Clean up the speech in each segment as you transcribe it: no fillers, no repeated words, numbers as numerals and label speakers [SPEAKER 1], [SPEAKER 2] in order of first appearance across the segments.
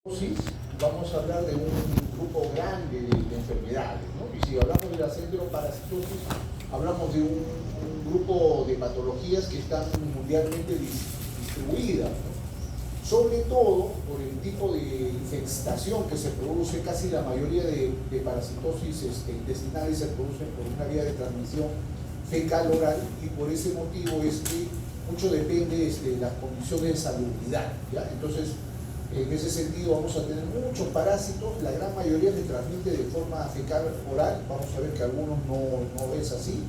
[SPEAKER 1] Vamos a hablar de un grupo grande de enfermedades, ¿no? Y si hablamos de la enteroparasitosis, hablamos de un grupo de patologías que están mundialmente distribuidas, ¿no? Sobre todo por el tipo de infestación que se produce. Casi la mayoría de parasitosis intestinales se producen por una vía de transmisión fecal-oral, y por ese motivo es que mucho depende de las condiciones de salubridad, ¿ya? Entonces, en ese sentido vamos a tener muchos parásitos. La gran mayoría se transmite de forma fecal oral. Vamos a ver que algunos no es así.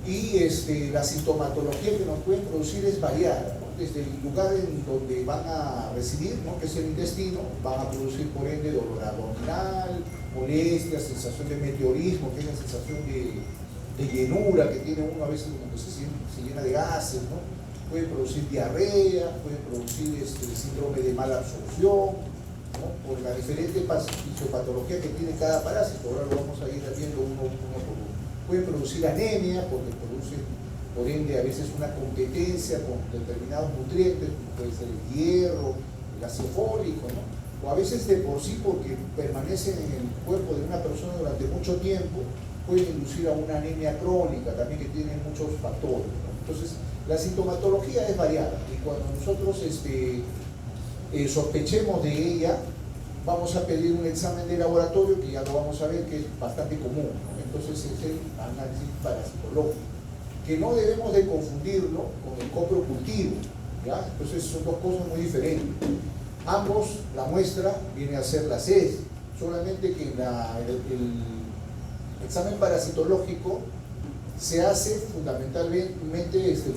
[SPEAKER 1] Y la sintomatología que nos pueden producir es variada, ¿no? Desde el lugar en donde van a residir, ¿no?, que es el intestino, van a producir por ende dolor abdominal, molestias, sensación de meteorismo, que es la sensación de llenura que tiene uno a veces como que se llena de gases, ¿no? Puede producir diarrea, puede producir síndrome de mala absorción, ¿no?, por la diferente fisiopatología que tiene cada parásito. Ahora lo vamos a ir viendo uno por uno. Puede producir anemia, porque produce, por ende, a veces una competencia con determinados nutrientes, como puede ser el hierro, el ácido fólico, ¿no? O a veces de por sí, porque permanecen en el cuerpo de una persona durante mucho tiempo, pueden inducir a una anemia crónica, también, que tiene muchos factores, ¿no? Entonces, la sintomatología es variada, y cuando nosotros sospechemos de ella, vamos a pedir un examen de laboratorio, que ya lo vamos a ver que es bastante común, ¿no? Entonces, es el análisis parasitológico, que no debemos de confundirlo con el coprocultivo, ¿ya? Entonces, son dos cosas muy diferentes. Ambos, la muestra viene a ser la heces, solamente que el examen parasitológico se hace fundamentalmente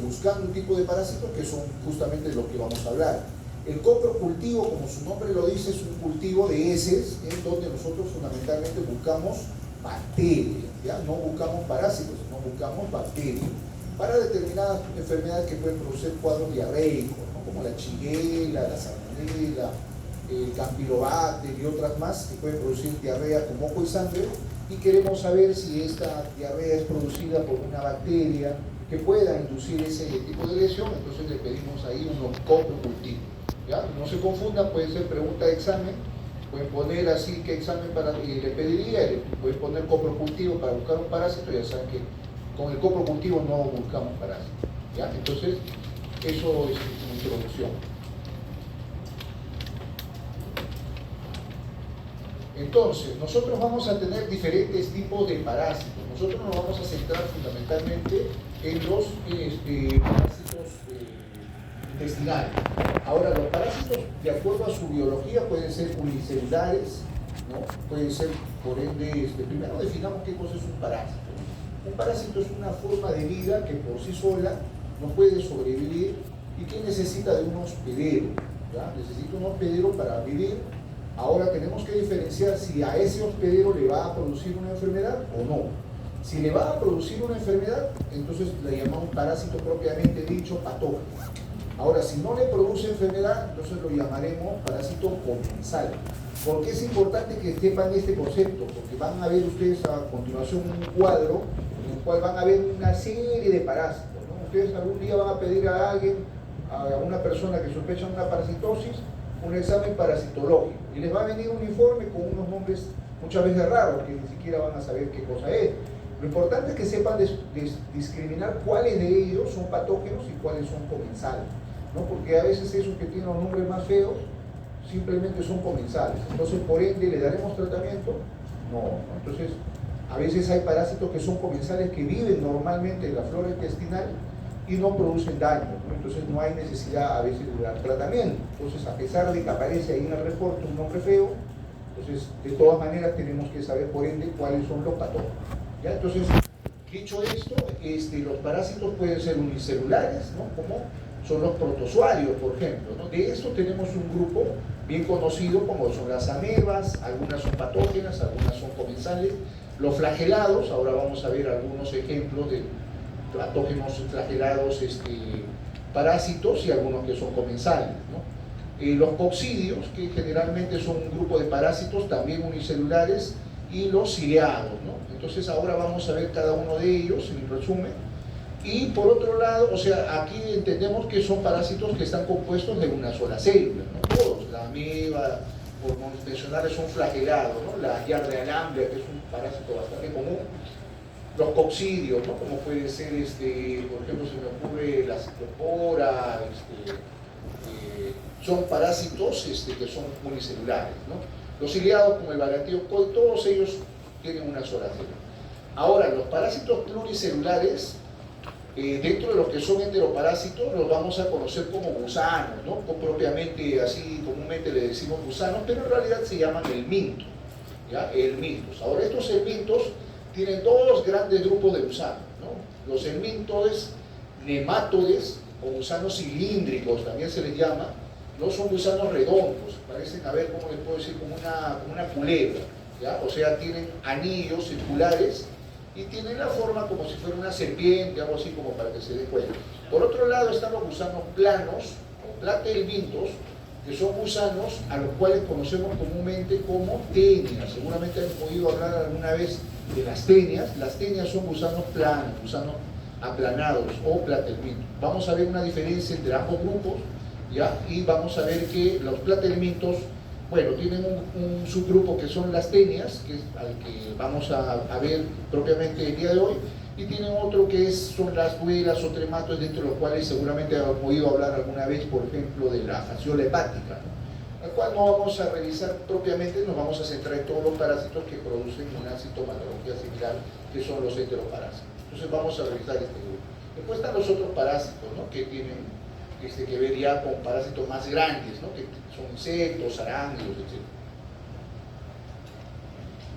[SPEAKER 1] buscando un tipo de parásitos, que son justamente lo que vamos a hablar. El coprocultivo, como su nombre lo dice, es un cultivo de heces, en donde nosotros fundamentalmente buscamos bacterias, ¿ya? No buscamos parásitos, sino buscamos bacterias para determinadas enfermedades que pueden producir cuadros diarreicos, ¿no?, como la shigella, la salmonella, el campylobacter y otras más, que pueden producir diarrea con moco y sangre. Y queremos saber si esta diarrea es producida por una bacteria que pueda inducir ese tipo de lesión. Entonces le pedimos ahí unos coprocultivos, ¿ya? No se confundan, puede ser pregunta de examen, pueden poner así qué examen le pediría, le pueden poner coprocultivo para buscar un parásito. Ya saben que con el coprocultivo no buscamos parásitos, ¿ya? Entonces, eso es una introducción. Entonces, nosotros vamos a tener diferentes tipos de parásitos. Nosotros nos vamos a centrar fundamentalmente en los parásitos intestinales. Ahora, los parásitos, de acuerdo a su biología, pueden ser unicelulares, ¿no? Pueden ser, por ende, primero definamos qué cosa es un parásito. Un parásito es una forma de vida que por sí sola no puede sobrevivir y que necesita de un hospedero, ¿ya? Necesita un hospedero para vivir. Ahora tenemos que diferenciar si a ese hospedero le va a producir una enfermedad o no. Si le va a producir una enfermedad, entonces le llamamos parásito propiamente dicho, patógeno. Ahora, si no le produce enfermedad, entonces lo llamaremos parásito comensal. ¿Por qué es importante que sepan este concepto? Porque van a ver ustedes a continuación un cuadro en el cual van a ver una serie de parásitos, ¿no? Ustedes algún día van a pedir a alguien, a una persona que sospecha una parasitosis, un examen parasitológico, y les va a venir un informe con unos nombres muchas veces raros, que ni siquiera van a saber qué cosa es. Lo importante es que sepan discriminar cuáles de ellos son patógenos y cuáles son comensales, ¿no? Porque a veces esos que tienen los nombres más feos simplemente son comensales. Entonces, por ende, ¿le daremos tratamiento? No. Entonces, a veces hay parásitos que son comensales, que viven normalmente en la flora intestinal y no producen daño, ¿no? Entonces no hay necesidad a veces de dar tratamiento. Entonces, a pesar de que aparece ahí en el reporte un nombre feo, entonces de todas maneras tenemos que saber, por ende, cuáles son los patógenos, ¿ya? Entonces, dicho esto, los parásitos pueden ser unicelulares, ¿no?, como son los protozoarios, por ejemplo, ¿no? De esto tenemos un grupo bien conocido, como son las amebas. Algunas son patógenas, algunas son comensales. Los flagelados, ahora vamos a ver algunos ejemplos de patógenos flagelados, parásitos, y algunos que son comensales, ¿no? Los coccidios, que generalmente son un grupo de parásitos también unicelulares, y los ciliados, ¿no? Entonces ahora vamos a ver cada uno de ellos en resumen. Y por otro lado, o sea, aquí entendemos que son parásitos que están compuestos de una sola célula, ¿no? Todos, la ameba, por mencionarles un flagelado, ¿no? La Giardia lamblia, que es un parásito bastante común, los coccidios, ¿no? Como puede ser, por ejemplo, se me ocurre la ciclopora, son parásitos que son unicelulares, ¿no? Los ciliados, como el Bagratioscoide, todos ellos tienen una sola célula. Ahora, los parásitos pluricelulares, dentro de los que son enteroparásitos, los vamos a conocer como gusanos, ¿no? Propiamente, así comúnmente le decimos gusanos, pero en realidad se llaman helmintos, ¿ya? Helmintos. Ahora, estos helmintos tienen dos grandes grupos de gusanos, ¿no? Los helmintodes nematodes, o gusanos cilíndricos, también se les llama, no son gusanos redondos, parecen, a ver, ¿cómo les puedo decir? Como una culebra, ¿ya? O sea, tienen anillos circulares y tienen la forma como si fuera una serpiente, algo así como para que se dé cuenta. Por otro lado están los gusanos planos, o platelmintos, que son gusanos a los cuales conocemos comúnmente como tenias. Seguramente han oído hablar alguna vez de las tenias. Las tenias son gusanos planos, gusanos aplanados o platelmintos. Vamos a ver una diferencia entre ambos grupos, ¿ya? Y vamos a ver que los platelmintos, bueno, tienen un subgrupo que son las tenias, que es al que vamos a ver propiamente el día de hoy, y tienen otro que son las duelas o trematos, dentro de los cuales seguramente han oído hablar alguna vez, por ejemplo, de la fasciola hepática, ¿no? La cual no vamos a revisar propiamente, nos vamos a centrar en todos los parásitos que producen una sintomatología similar, que son los enteroparásitos. Entonces vamos a revisar este grupo. Después están los otros parásitos, ¿no? Que tienen que ver ya con parásitos más grandes, ¿no? Que son insectos, arácnidos, etc.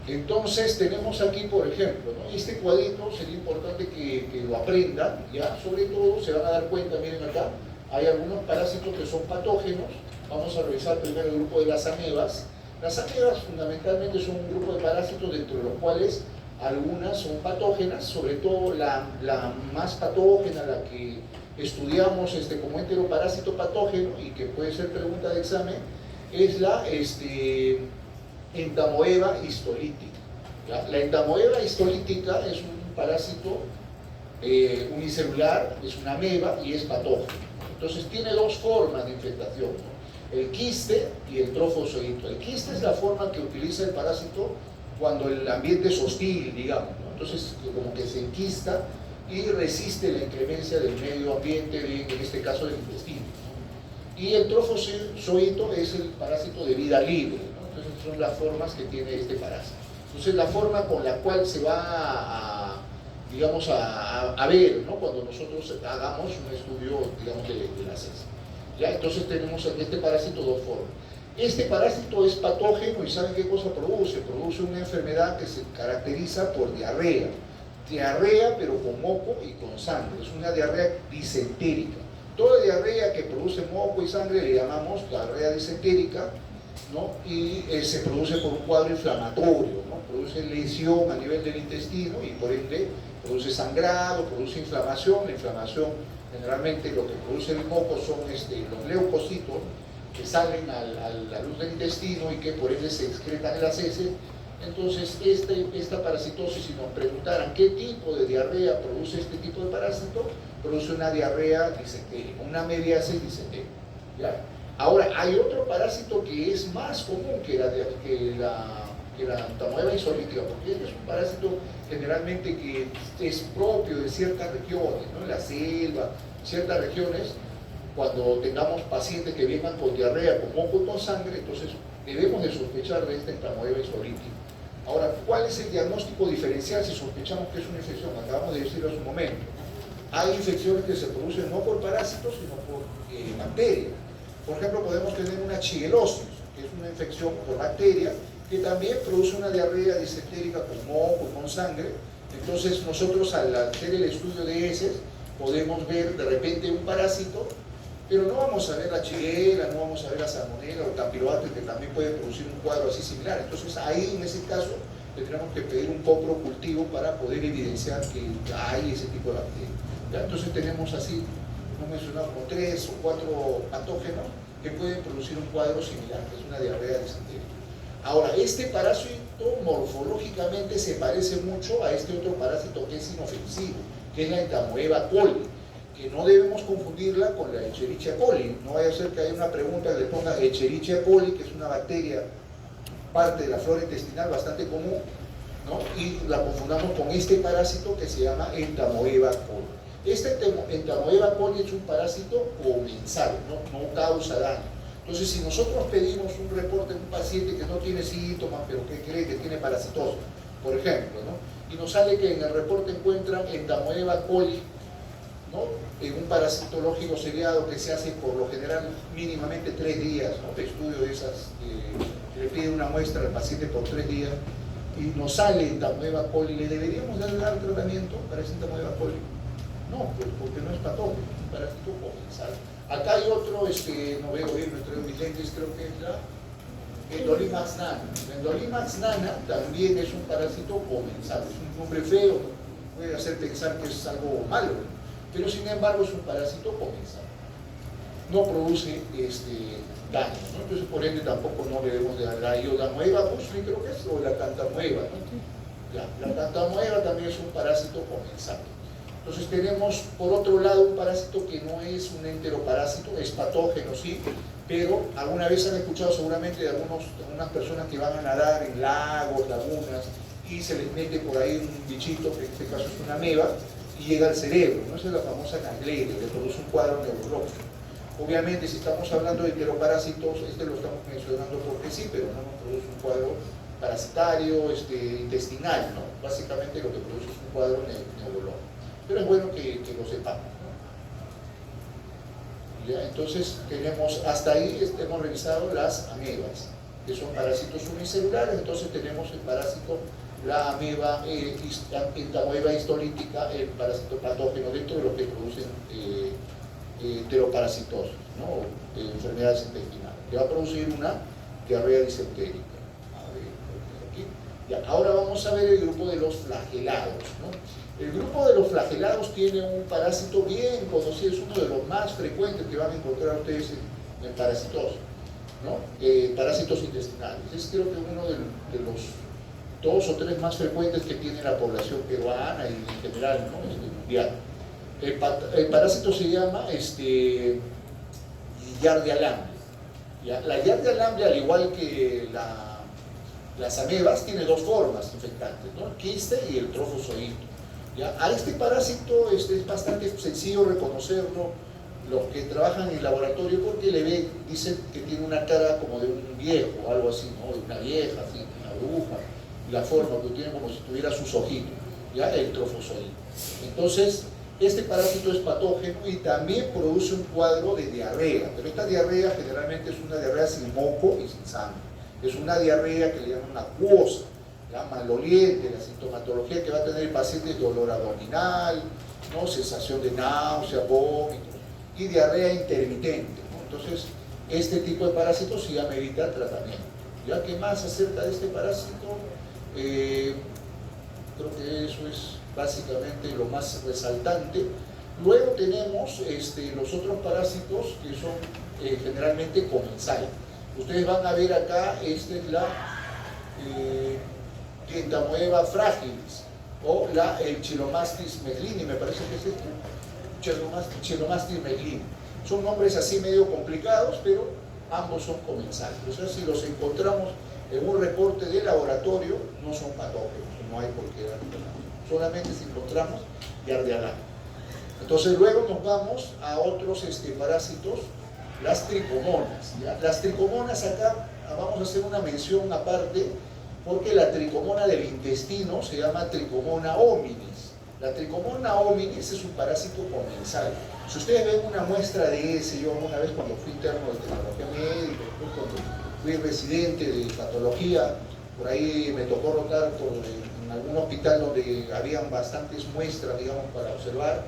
[SPEAKER 1] Entonces tenemos aquí, por ejemplo, ¿no? Este cuadrito sería importante que lo aprendan, ¿ya? Sobre todo se van a dar cuenta, miren acá, hay algunos parásitos que son patógenos. Vamos a revisar primero el grupo de las amebas. Las amebas fundamentalmente son un grupo de parásitos dentro de los cuales algunas son patógenas, sobre todo la más patógena, la que estudiamos como enteroparásito patógeno y que puede ser pregunta de examen, es la Entamoeba histolítica. La Entamoeba histolítica es un parásito unicelular, es una ameba y es patógeno. Entonces tiene dos formas de infectación, ¿no? El quiste y el trofozoito. El quiste es la forma que utiliza el parásito cuando el ambiente es hostil, digamos, ¿no? Entonces como que se enquista y resiste la inclemencia del medio ambiente, en este caso del intestino, ¿no? Y el trofozoito es el parásito de vida libre, ¿no? Entonces son las formas que tiene este parásito. Entonces la forma con la cual se va digamos, a ver, ¿no? Cuando nosotros hagamos un estudio, digamos, de la ciencia. ¿Ya? Entonces tenemos en este parásito dos formas. Este parásito es patógeno y ¿saben qué cosa produce? Produce una enfermedad que se caracteriza por diarrea. Diarrea, pero con moco y con sangre. Es una diarrea disentérica. Toda diarrea que produce moco y sangre le llamamos diarrea disentérica, ¿no? Y se produce por un cuadro inflamatorio, ¿no? Produce lesión a nivel del intestino y por ende produce sangrado, produce inflamación. La inflamación, generalmente lo que produce el moco son los leucocitos que salen a la luz del intestino y que por ende se excretan en las heces. Entonces esta parasitosis, si nos preguntaran qué tipo de diarrea produce este tipo de parásito, produce una diarrea disentérica, una mediasis disentérica, ¿ya? Ahora, hay otro parásito que es más común que la Entamoeba histolítica, porque este es un parásito generalmente que es propio de ciertas regiones, ¿no? En la selva, ciertas regiones, cuando tengamos pacientes que vengan con diarrea, con moco y con sangre, entonces debemos de sospechar de esta Entamoeba histolítica. Ahora, ¿cuál es el diagnóstico diferencial si sospechamos que es una infección? Acabamos de decirlo hace un momento. Hay infecciones que se producen no por parásitos, sino por bacterias. Por ejemplo, podemos tener una Shigellosis, que es una infección por bacteria, que también produce una diarrea disentérica con moco y con sangre. Entonces nosotros al hacer el estudio de heces podemos ver de repente un parásito, pero no vamos a ver la Shigella, no vamos a ver la Salmonella o Campylobacter, que también puede producir un cuadro así similar. Entonces ahí en ese caso tendríamos que pedir un cultivo para poder evidenciar que hay ese tipo de bacterias. ¿Ya? Entonces tenemos así, hemos mencionado como 3 o 4 patógenos que pueden producir un cuadro similar, que es una diarrea disentérica. Ahora, este parásito morfológicamente se parece mucho a este otro parásito que es inofensivo, que es la Entamoeba coli. que no debemos confundirla con la Escherichia coli. No vaya a ser que haya una pregunta que le ponga Escherichia coli, que es una bacteria, parte de la flora intestinal bastante común, ¿no? Y la confundamos con este parásito que se llama Entamoeba coli. Este Entamoeba coli es un parásito comensal, no causa daño. Entonces, si nosotros pedimos un reporte de un paciente que no tiene síntomas, pero que cree que tiene parasitosis, por ejemplo, ¿no? Y nos sale que en el reporte encuentran Entamoeba coli, ¿no? En un parasitológico seriado que se hace por lo general mínimamente 3 días, ¿no? De estudio de esas, le pide una muestra al paciente por 3 días y nos sale Entamoeba coli, ¿le deberíamos dar tratamiento para ese Entamoeba coli? No, pues porque no es patógeno, es un parásito comensal. Acá hay otro, no veo bien, me traigo mis lentes, creo que es la Endolimax nana. La Endolimax nana también es un parásito comensal, es un nombre feo, puede hacer pensar que es algo malo, pero sin embargo es un parásito comensal. No produce daño, ¿no? Entonces por ende tampoco no debemos de dar la Iodamoeba busli, creo que es, o la Cantamoeba, ¿no? Ya, la Cantamoeba también es un parásito comensal. Entonces tenemos por otro lado un parásito que no es un enteroparásito, es patógeno, sí, pero alguna vez han escuchado seguramente de algunas personas que van a nadar en lagos, lagunas, y se les mete por ahí un bichito, que en este caso es una ameba, y llega al cerebro, ¿no? Esa es la famosa gangrelia, que produce un cuadro neurológico. Obviamente, si estamos hablando de enteroparásitos, lo estamos mencionando porque sí, pero no nos produce un cuadro parasitario, intestinal, ¿no? Básicamente lo que produce es un cuadro neurológico. Pero es bueno que lo sepamos, ¿no? ¿Ya? Entonces, tenemos, hasta ahí hemos revisado las amebas, que son parásitos unicelulares. Entonces tenemos el parásito, la ameba, Entamoeba histolítica, el parásito patógeno dentro de lo que producen enteroparasitosis, ¿no? Enfermedades intestinales, que va a producir una diarrea disentérica. Ya, ahora vamos a ver el grupo de los flagelados, ¿no? El grupo de los flagelados tiene un parásito bien conocido, es uno de los más frecuentes que van a encontrar ustedes en parasitosis, ¿no? Parásitos intestinales. Es creo que uno de los 2 o 3 más frecuentes que tiene la población peruana y en general, ¿no? Mundial. El parásito se llama Giardia lamblia. ¿Ya? La Giardia lamblia, al igual que las amebas, tiene 2 formas infectantes, ¿no? El quiste y el trofozoito. ¿Ya? A este parásito es bastante sencillo reconocerlo, los que trabajan en el laboratorio, porque le ven, dicen que tiene una cara como de un viejo, algo así, ¿no? De una vieja, así, una bruja, y la forma que tiene como si tuviera sus ojitos, ¿ya? El trofozoito. Entonces, este parásito es patógeno y también produce un cuadro de diarrea, pero esta diarrea generalmente es una diarrea sin moco y sin sangre. Es una diarrea que le llaman acuosa, ¿ya? Maloliente. La sintomatología que va a tener el paciente es dolor abdominal, ¿no? Sensación de náusea, vómito y diarrea intermitente, ¿no? Entonces, este tipo de parásitos sí amerita tratamiento. ¿Ya? ¿Qué más acerca de este parásito? Creo que eso es básicamente lo más resaltante. Luego tenemos los otros parásitos que son generalmente comensales. Ustedes van a ver acá, esta es la Entamoeba fragilis o la Chelomastis meglini, me parece que es Chelomastis meglini. Son nombres así medio complicados, pero ambos son comensales. O sea, si los encontramos en un reporte de laboratorio, no son patógenos, no hay por qué dar solamente si encontramos Giardia lamblia. Entonces luego nos vamos a otros parásitos, las tricomonas, ¿ya? Las tricomonas acá vamos a hacer una mención aparte, porque la tricomona del intestino se llama Tricomona hominis. La Tricomona hominis es un parásito comensal. Si ustedes ven una muestra de ese, yo una vez cuando fui interno de tecnología médica, cuando fui residente de patología, por ahí me tocó rotar en algún hospital donde habían bastantes muestras, digamos, para observar.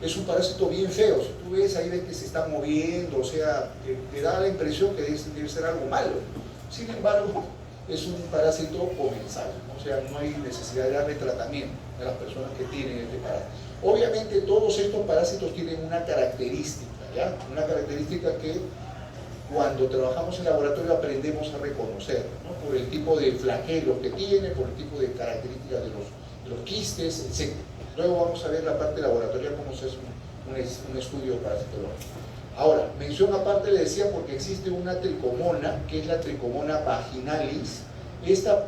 [SPEAKER 1] Es un parásito bien feo. Si tú ves, ahí ves que se está moviendo, o sea, te da la impresión que debe ser algo malo. Sin embargo, es un parásito comensal, ¿no? O sea, no hay necesidad de darle tratamiento a las personas que tienen este parásito. Obviamente, todos estos parásitos tienen una característica, ¿ya? Una característica que cuando trabajamos en laboratorio aprendemos a reconocer, ¿no? Por el tipo de flagelos que tiene, por el tipo de características de los quistes, etc. Luego vamos a ver la parte laboratorial, cómo se hace un estudio parasitológico. Ahora, mención aparte le decía porque existe una tricomona, que es la tricomona vaginalis. Esta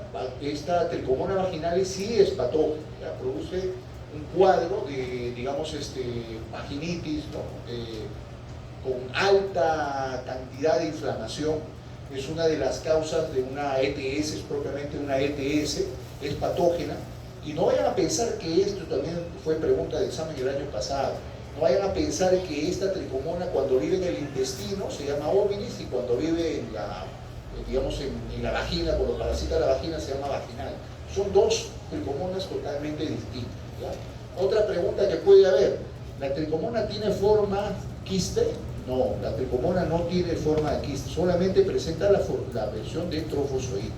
[SPEAKER 1] tricomona vaginalis sí es patógena, ¿ya? Produce un cuadro de, digamos, vaginitis, ¿no? Con alta cantidad de inflamación. Es una de las causas de una ETS, es propiamente una ETS, es patógena. Y no vayan a pensar que esto también fue pregunta de examen el año pasado. No vayan a pensar que esta tricomona cuando vive en el intestino se llama hominis y cuando vive en la, digamos, en la vagina, cuando parasita la vagina se llama vaginal. Son dos tricomonas totalmente distintas, ¿ya? Otra pregunta que puede haber, ¿la tricomona tiene forma quiste? No, la tricomona no tiene forma de quiste, solamente presenta la versión de trofozoide.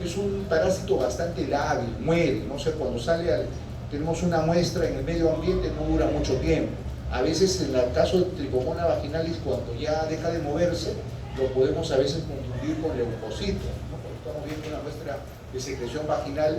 [SPEAKER 1] Es un parásito bastante lábil, muere, no sé, cuando tenemos una muestra en el medio ambiente no dura mucho tiempo. A veces en el caso de tricomona vaginalis, cuando ya deja de moverse, lo podemos a veces confundir con leucocitos, ¿no? Cuando estamos viendo una muestra de secreción vaginal,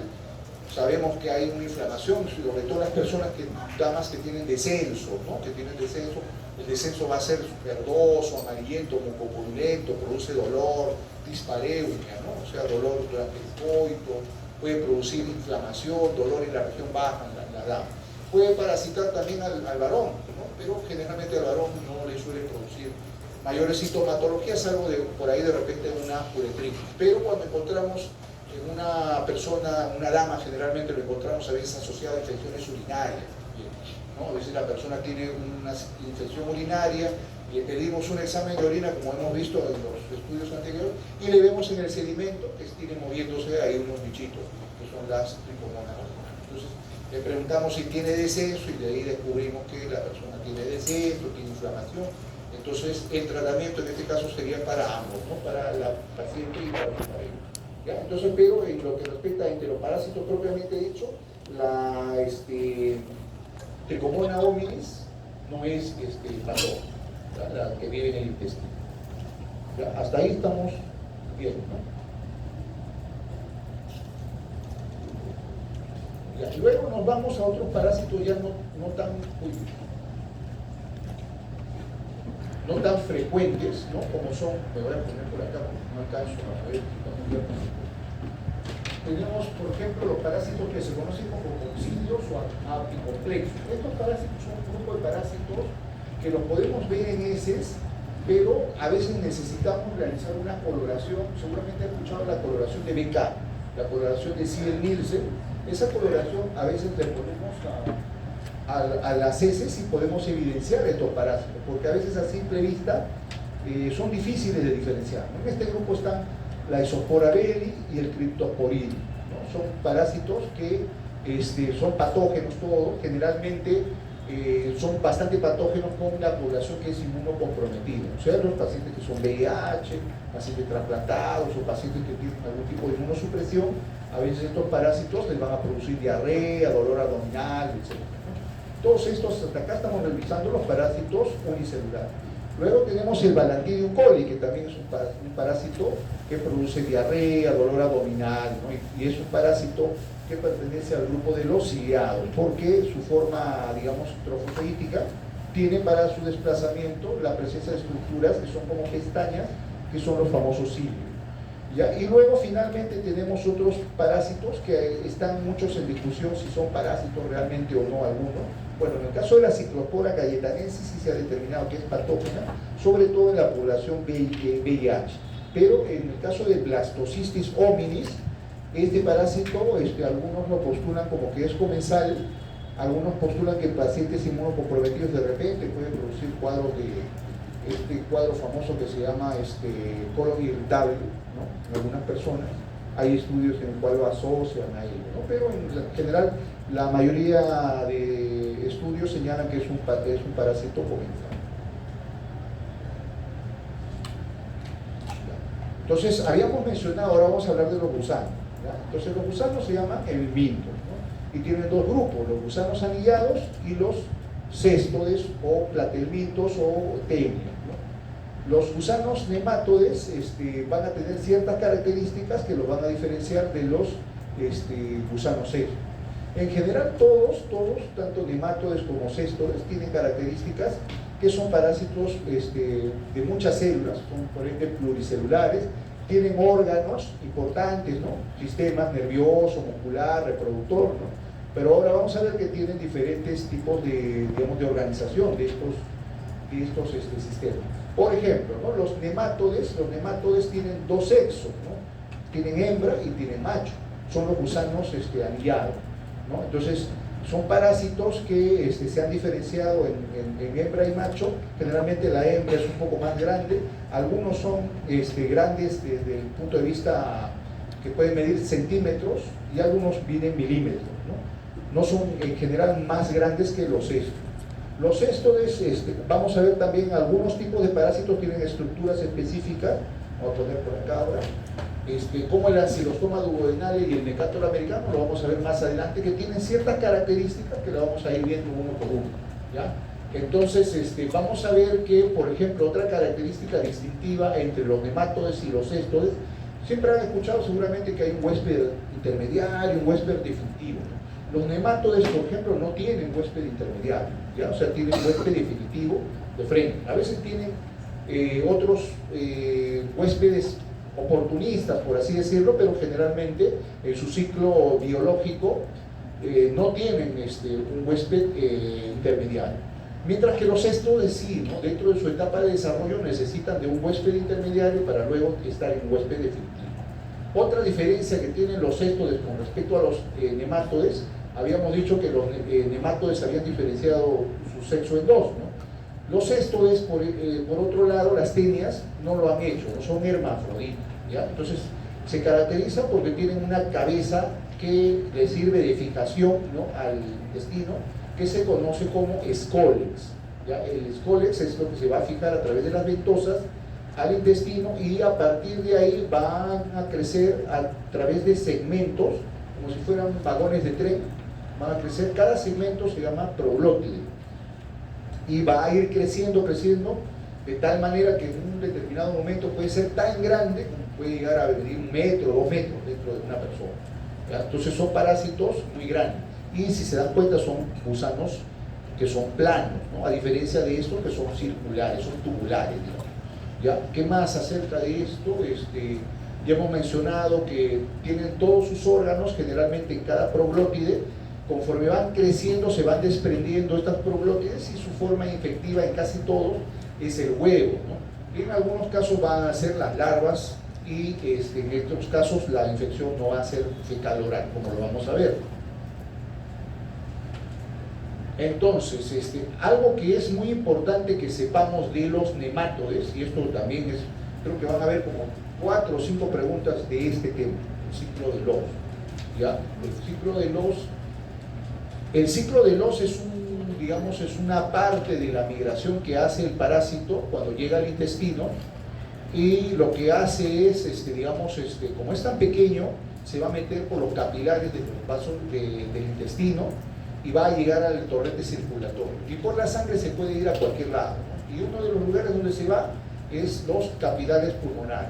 [SPEAKER 1] sabemos que hay una inflamación, sobre todo las personas damas que tienen descenso, ¿no? Que tienen descenso, el descenso va a ser verdoso, amarillento, mucopurulento, produce dolor, dispareunia, ¿no? O sea, dolor durante el coito, puede producir inflamación, dolor en la región baja, en la dama. Puede parasitar también al varón, ¿no? Pero generalmente al varón no le suele producir mayores sintomatologías, salvo por ahí de repente una uretritis. Pero cuando encontramos en una persona, una dama, generalmente lo encontramos a veces asociado a infecciones urinarias, ¿no? A veces la persona tiene una infección urinaria, le pedimos un examen de orina, como hemos visto en los estudios anteriores, y le vemos en el sedimento que tiene moviéndose ahí unos bichitos, que son las tricomonas. Entonces, le preguntamos si tiene descenso y de ahí descubrimos que la persona tiene descenso, tiene inflamación. Entonces, el tratamiento en este caso sería para ambos, ¿no? Para la paciente y para su pareja. ¿Ya? Entonces, pero en lo que respecta a enteroparásitos propiamente dicho, la tricomona hominis no es patógena, la que vive en el intestino. ¿Ya? Hasta ahí estamos bien, ¿no? Y luego nos vamos a otros parásitos ya no tan frecuentes, ¿no? Como son, me voy a poner por acá porque no alcanzo a ver. Tenemos, por ejemplo, los parásitos que se conocen como concilios o apicomplexos. Estos parásitos son un grupo de parásitos que los podemos ver en heces, pero a veces necesitamos realizar una coloración. Seguramente han escuchado la coloración de BK, la coloración de Ziel-Nielsen. Esa coloración a veces le ponemos a las heces y podemos evidenciar estos parásitos, porque a veces a simple vista son difíciles de diferenciar. En este grupo están la Isospora belli y el Cryptosporidum, ¿no? Son parásitos que son patógenos todos, generalmente son bastante patógenos con la población que es inmunocomprometida, o sea, los pacientes que son VIH, pacientes trasplantados o pacientes que tienen algún tipo de inmunosupresión. A veces estos parásitos les van a producir diarrea, dolor abdominal, etc. Todos estos, hasta acá estamos revisando los parásitos unicelulares. Luego tenemos el Balantidium coli, que también es un parásito que produce diarrea, dolor abdominal, ¿no? Y es un parásito que pertenece al grupo de los ciliados, porque su forma, digamos, trofozoítica tiene para su desplazamiento la presencia de estructuras que son como pestañas, que son los famosos cilios. ¿Ya? Y luego finalmente tenemos otros parásitos que están muchos en discusión si son parásitos realmente o no algunos. Bueno, en el caso de la Cyclospora cayetanensis sí se ha determinado que es patógena, sobre todo en la población VIH. Pero en el caso de Blastocystis hominis, este parásito, algunos lo postulan como que es comensal, algunos postulan que pacientes inmunocomprometidos de repente pueden producir cuadros de este cuadro famoso que se llama colon irritable, ¿no? En algunas personas hay estudios en el cual lo asocian a ello, ¿no? Pero en general la mayoría de estudios señalan que es un parásito comensal. Entonces, habíamos mencionado, ahora vamos a hablar de los gusanos, ¿ya? Entonces, los gusanos se llaman helmintos, ¿no? Y tienen dos grupos, los gusanos anillados y los céstodes o platelmintos o temios, ¿no? Los gusanos nematodes van a tener ciertas características que los van a diferenciar de los gusanos cestos. En general todos, tanto nematodes como cestodes, tienen características que son parásitos de muchas células, son por ejemplo pluricelulares, tienen órganos importantes, ¿no? Sistemas nervioso, muscular, reproductor, ¿no? Pero ahora vamos a ver que tienen diferentes tipos de, digamos, de organización de estos sistemas. Por ejemplo, ¿no? Los nematodes tienen dos sexos, ¿no? Tienen hembra y tienen macho, son los gusanos anillados, ¿no? Entonces, son parásitos que se han diferenciado en hembra y macho. Generalmente la hembra es un poco más grande, algunos son grandes desde el punto de vista que pueden medir centímetros y algunos miden milímetros, ¿no? No son en general más grandes que los cestos. Los cestodes, vamos a ver también algunos tipos de parásitos tienen estructuras específicas. Vamos a poner por acá ahora, como el ancilostoma duodenale y el Necator americano, lo vamos a ver más adelante, que tienen ciertas características que lo vamos a ir viendo uno por uno, ¿ya? Entonces, vamos a ver que, por ejemplo, otra característica distintiva entre los nematodes y los cestodes, siempre han escuchado seguramente que hay un huésped intermediario, un huésped definitivo, ¿no? Los nematodes, por ejemplo, no tienen huésped intermediario, ¿ya? O sea, tienen huésped definitivo de frente. A veces tienen otros huéspedes oportunistas, por así decirlo, pero generalmente en su ciclo biológico no tienen un huésped intermediario. Mientras que los cestodes sí, ¿no? Dentro de su etapa de desarrollo necesitan de un huésped intermediario para luego estar en un huésped definitivo. Otra diferencia que tienen los cestodes con respecto a los nematodes, habíamos dicho que los nematodes habían diferenciado su sexo en dos, ¿no? Los cestodes, por otro lado, las tenias no lo han hecho, no son hermafroditas, ¿ya? Entonces, se caracteriza porque tienen una cabeza que le sirve de fijación, ¿no? Al intestino, que se conoce como escólex, ¿ya? El escólex es lo que se va a fijar a través de las ventosas al intestino y a partir de ahí van a crecer a través de segmentos, como si fueran vagones de tren, van a crecer, cada segmento se llama proglótide. Y va a ir creciendo de tal manera que en un determinado momento puede ser tan grande como puede llegar a medir 1 metro, 2 metros dentro de una persona, ¿ya? Entonces son parásitos muy grandes y si se dan cuenta son gusanos que son planos, ¿no? A diferencia de estos que son circulares, son tubulares, digamos, ¿ya? ¿Qué más acerca de esto? Ya hemos mencionado que tienen todos sus órganos generalmente en cada proglótide. Conforme van creciendo se van desprendiendo estas proglótides y su forma infectiva en casi todos es el huevo, ¿no? En algunos casos van a ser las larvas y en otros casos la infección no va a ser fecal oral, como lo vamos a ver. Entonces, algo que es muy importante que sepamos de los nematodes, y esto también es, creo que van a haber como 4 o 5 preguntas de este tema, el ciclo de Loos, ¿ya? El ciclo de Loos es una parte de la migración que hace el parásito cuando llega al intestino, y lo que hace es, como es tan pequeño, se va a meter por los capilares de los vasos del intestino y va a llegar al torrente circulatorio. Y por la sangre se puede ir a cualquier lado, ¿no? Y uno de los lugares donde se va es los capilares pulmonares,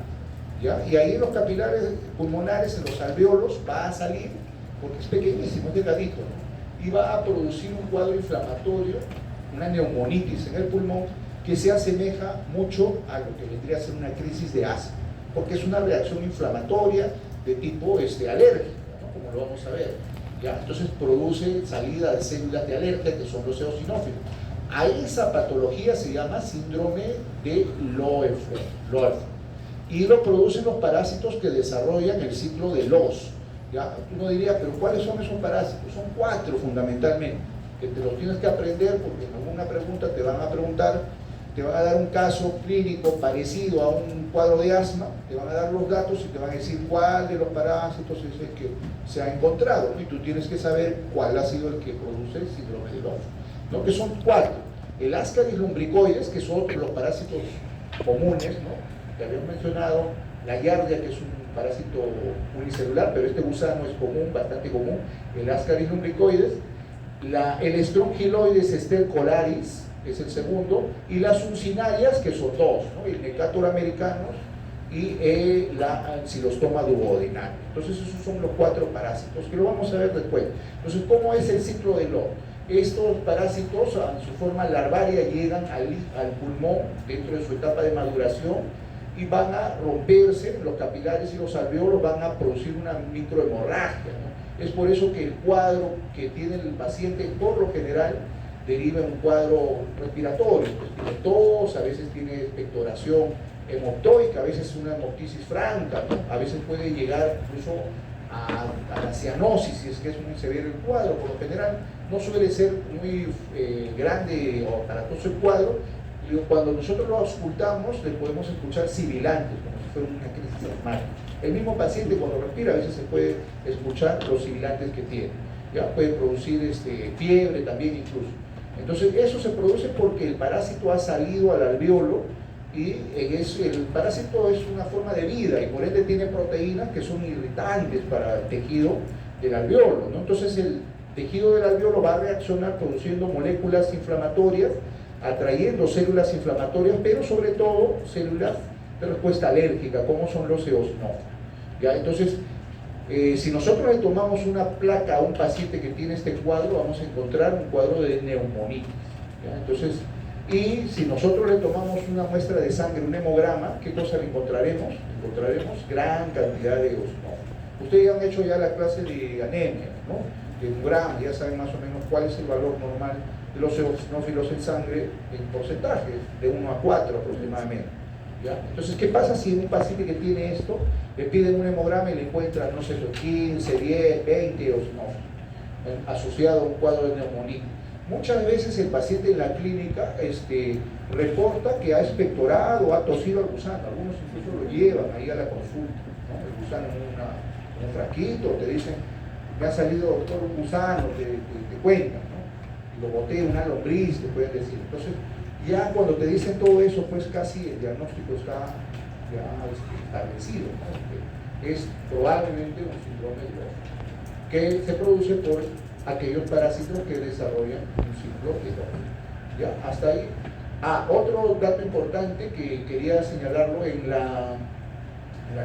[SPEAKER 1] ¿ya? Y ahí en los capilares pulmonares, en los alveolos, va a salir, porque es pequeñísimo, es delgadito, ¿no? Y va a producir un cuadro inflamatorio, una neumonitis en el pulmón, que se asemeja mucho a lo que vendría a ser una crisis de asma, porque es una reacción inflamatoria de tipo alérgico, ¿no? Como lo vamos a ver, ¿ya? Entonces produce salida de células de alergia, que son los eosinófilos. A esa patología se llama síndrome de Loeffler, y lo producen los parásitos que desarrollan el ciclo de Loos. ¿Ya? Uno diría, pero ¿cuáles son esos parásitos? Son 4 fundamentalmente, que te los tienes que aprender porque en alguna pregunta te van a preguntar, te van a dar un caso clínico parecido a un cuadro de asma, te van a dar los datos y te van a decir cuál de los parásitos es el que se ha encontrado, ¿no? Y tú tienes que saber cuál ha sido el que produce el síndrome de Loos, ¿no? Que son 4. El Ascaris lumbricoides, que son los parásitos comunes, ¿no? Que habíamos mencionado, la Giardia, que es un parásito unicelular, pero este gusano es común, bastante común, el Ascaris lumbricoides, el Strongyloides stercolaris, es el segundo, y las uncinarias, que son 2, ¿no? El Necator americanus y la Xylostoma duodenal. Entonces esos son los 4 parásitos que lo vamos a ver después. Entonces, ¿cómo es el ciclo de Lord? Estos parásitos en su forma larvaria llegan al pulmón dentro de su etapa de maduración y van a romperse, los capilares y los alveolos van a producir una microhemorragia, ¿no? Es por eso que el cuadro que tiene el paciente por lo general deriva en un cuadro respiratorio, pues tiene tos, a veces tiene expectoración hemoptoica, a veces una hemoptisis franca, ¿no? A veces puede llegar incluso a la cianosis, si es que es muy severo el cuadro. Por lo general no suele ser muy grande o aparatoso el cuadro, y cuando nosotros lo auscultamos le podemos escuchar sibilantes, como si fuera una crisis asmática. El mismo paciente cuando respira a veces se puede escuchar los sibilantes que tiene, ya puede producir fiebre también incluso. Entonces eso se produce porque el parásito ha salido al alveolo y el parásito es una forma de vida y por ende tiene proteínas que son irritantes para el tejido del alveolo, ¿no? Entonces el tejido del alveolo va a reaccionar produciendo moléculas inflamatorias, atrayendo células inflamatorias, pero sobre todo células de respuesta alérgica, como son los eosinófilos, ¿ya? Entonces, si nosotros le tomamos una placa a un paciente que tiene este cuadro, vamos a encontrar un cuadro de neumonitis, ¿ya? Entonces, y si nosotros le tomamos una muestra de sangre, un hemograma, ¿qué cosa le encontraremos? Encontraremos gran cantidad de eosinófilos. Ustedes han hecho ya la clase de anemia, ¿no? De un gramo, ya saben más o menos cuál es el valor normal de los eosinófilos en sangre en porcentajes, de 1 a 4 aproximadamente, ¿ya? Entonces, ¿qué pasa si un paciente que tiene esto, le piden un hemograma y le encuentran, no sé, 15, 10, 20 eosinófilos asociado a un cuadro de neumonitis? Muchas veces el paciente en la clínica reporta que ha expectorado, ha tosido al gusano, algunos incluso lo llevan ahí a la consulta, ¿no? El gusano en un frasquito, te dicen, me ha salido doctor un gusano, te cuentan, ¿no? Y lo boté, una lombriz, te pueden decir. Entonces, ya cuando te dicen todo eso, pues casi el diagnóstico está ya establecido, ¿no? Que es probablemente un síndrome de Lord, que se produce por aquellos parásitos que desarrollan un ciclo de Lord. ¿Ya? Hasta ahí. Otro dato importante que quería señalarlo en la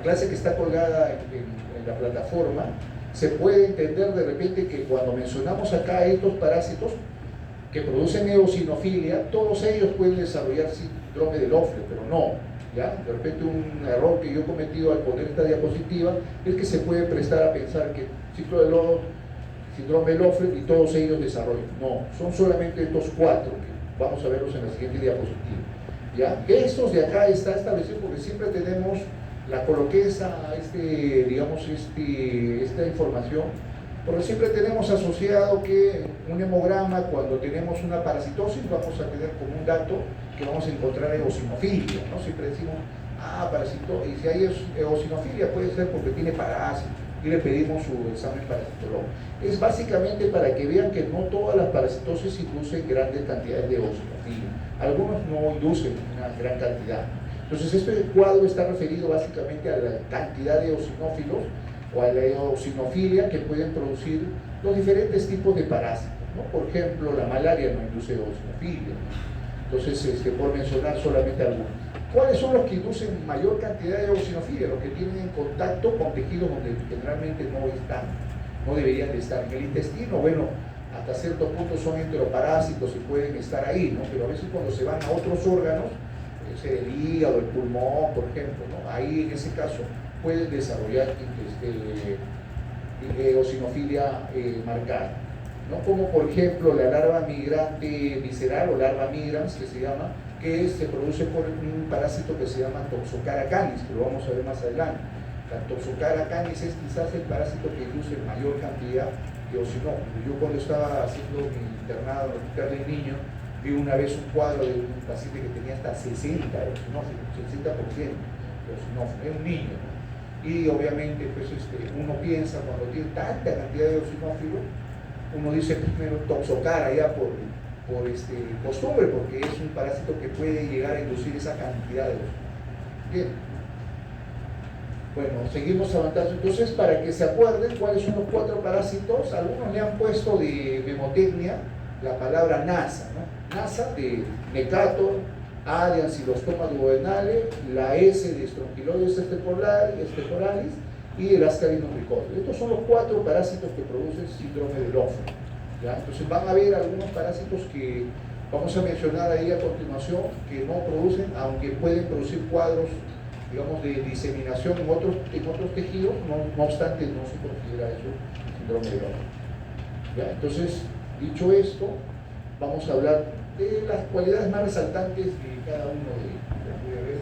[SPEAKER 1] clase que está colgada en la plataforma, se puede entender de repente que cuando mencionamos acá estos parásitos que producen eosinofilia, todos ellos pueden desarrollar síndrome de Lofre, pero no, ¿ya? De repente un error que yo he cometido al poner esta diapositiva es que se puede prestar a pensar que ciclo de Lord, síndrome de Lofre y todos ellos desarrollan. No, son solamente estos 4 que vamos a verlos en la siguiente diapositiva, ¿ya? Estos de acá está establecido porque siempre tenemos, la coloqué esta información, porque siempre tenemos asociado que un hemograma, cuando tenemos una parasitosis, vamos a tener como un dato que vamos a encontrar eosinofilia, ¿no? Siempre decimos, parasitosis, y si hay eosinofilia puede ser porque tiene parásitos, y le pedimos su examen parasitológico. Es básicamente para que vean que no todas las parasitosis inducen grandes cantidades de eosinofilia, algunos no inducen una gran cantidad. Entonces este cuadro está referido básicamente a la cantidad de eosinófilos o a la eosinofilia que pueden producir los diferentes tipos de parásitos, ¿no? Por ejemplo, la malaria no induce eosinofilia, ¿no? Entonces, por mencionar solamente algunos. ¿Cuáles son los que inducen mayor cantidad de eosinofilia? Los que tienen en contacto con tejidos donde generalmente no deberían de estar. En el intestino, bueno, hasta cierto punto son enteroparásitos y pueden estar ahí, ¿no? Pero a veces cuando se van a otros órganos, el hígado, el pulmón, por ejemplo, ¿no? Ahí en ese caso pueden desarrollar eosinofilia marcada, ¿no? Como por ejemplo la larva migrante visceral o larva migrans, que se llama, que se produce por un parásito que se llama Toxocara canis, que lo vamos a ver más adelante. La Toxocara canis es quizás el parásito que induce mayor cantidad de eosinófilos. Yo cuando estaba haciendo mi internado en el hospital del niño, vi una vez un cuadro de un paciente que tenía hasta 60 eosinófilos, 60% de eosinófilos, era un niño, ¿no? Y obviamente pues uno piensa, cuando tiene tanta cantidad de eosinófilos, uno dice primero Toxocara ya por costumbre, porque es un parásito que puede llegar a inducir esa cantidad de eosinófilos. Bien. Bueno, seguimos avanzando. Entonces, para que se acuerden cuáles son los 4 parásitos, algunos le han puesto de memotecnia la palabra NASA, ¿no? NASA de Necator, A de Ancylostoma duodenale, la S de Strongyloides esteporalis y el Ascarinus ricordium. Estos son los 4 parásitos que producen síndrome de Lofgren. Entonces van a haber algunos parásitos que vamos a mencionar ahí a continuación que no producen, aunque pueden producir cuadros, digamos, de diseminación en otros tejidos, no obstante no se considera eso síndrome de Lofgren. Entonces, dicho esto, vamos a hablar de las cualidades más resaltantes de cada uno de ellos. Voy a ver,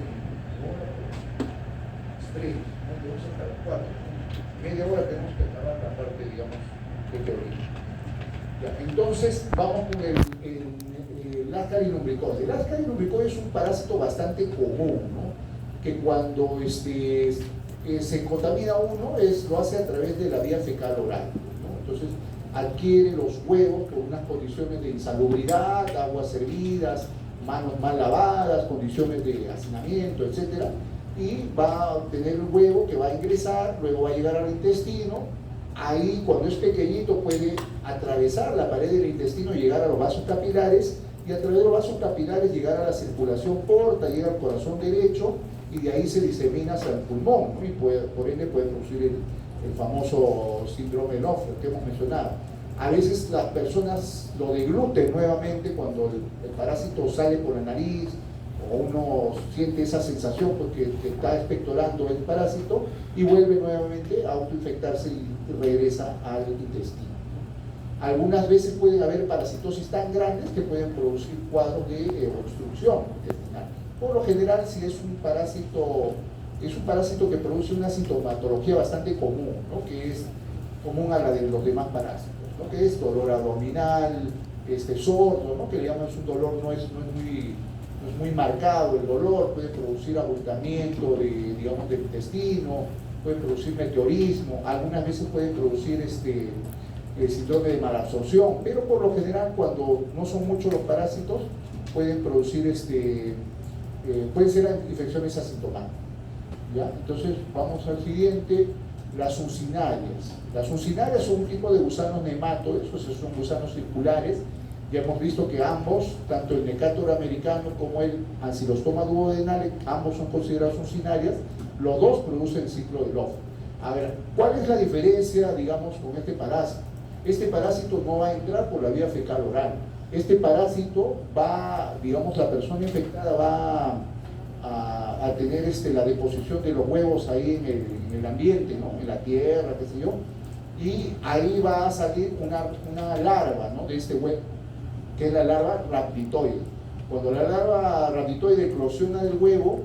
[SPEAKER 1] 3, vamos a estar 4, media hora tenemos que acabar la parte, digamos, de teoría. Entonces, vamos con el Ascarinus lumbricoides. El Ascarinus lumbricoides es un parásito bastante común, ¿no? Que cuando se contamina uno, lo hace a través de la vía fecal oral, ¿no? Entonces, adquiere los huevos por unas condiciones de insalubridad, aguas servidas, manos mal lavadas, condiciones de hacinamiento, etc. Y va a obtener el huevo que va a ingresar, luego va a llegar al intestino. Ahí, cuando es pequeñito, puede atravesar la pared del intestino y llegar a los vasos capilares, y a través de los vasos capilares llegar a la circulación porta, llega al corazón derecho, y de ahí se disemina hacia el pulmón, ¿no? Y por ende puede producir el famoso síndrome de Lofgren que hemos mencionado. A veces las personas lo degluten nuevamente cuando el parásito sale por la nariz, o uno siente esa sensación porque está expectorando el parásito y vuelve nuevamente a autoinfectarse y regresa al intestino. Algunas veces pueden haber parasitosis tan grandes que pueden producir cuadros de obstrucción intestinal. Por lo general, si es un parásito que produce una sintomatología bastante común, ¿no? Que es común a la de los demás parásitos, ¿no? Que es dolor abdominal, sordo, ¿no? Que digamos es un dolor no es muy marcado el dolor, puede producir abultamiento del intestino, puede producir meteorismo, algunas veces puede producir el síndrome de malabsorción, pero por lo general cuando no son muchos los parásitos pueden producir pueden ser infecciones asintomáticas. ¿Ya? Entonces vamos al siguiente, las uncinarias. Las uncinarias son un tipo de gusanos nematos, esos son gusanos circulares. Ya hemos visto que ambos, tanto el Necator americano como el Ancylostoma duodenale, ambos son considerados uncinarias. Los dos producen ciclo de Lofgren. A ver, ¿cuál es la diferencia, digamos, con este parásito? Este parásito no va a entrar por la vía fecal oral. Este parásito digamos, la persona infectada va a tener la deposición de los huevos ahí en el ambiente, ¿no? En la tierra, qué sé yo, y ahí va a salir una larva, ¿no? De este huevo, que es la larva rhabditoide. Cuando la larva rhabditoide eclosiona del huevo,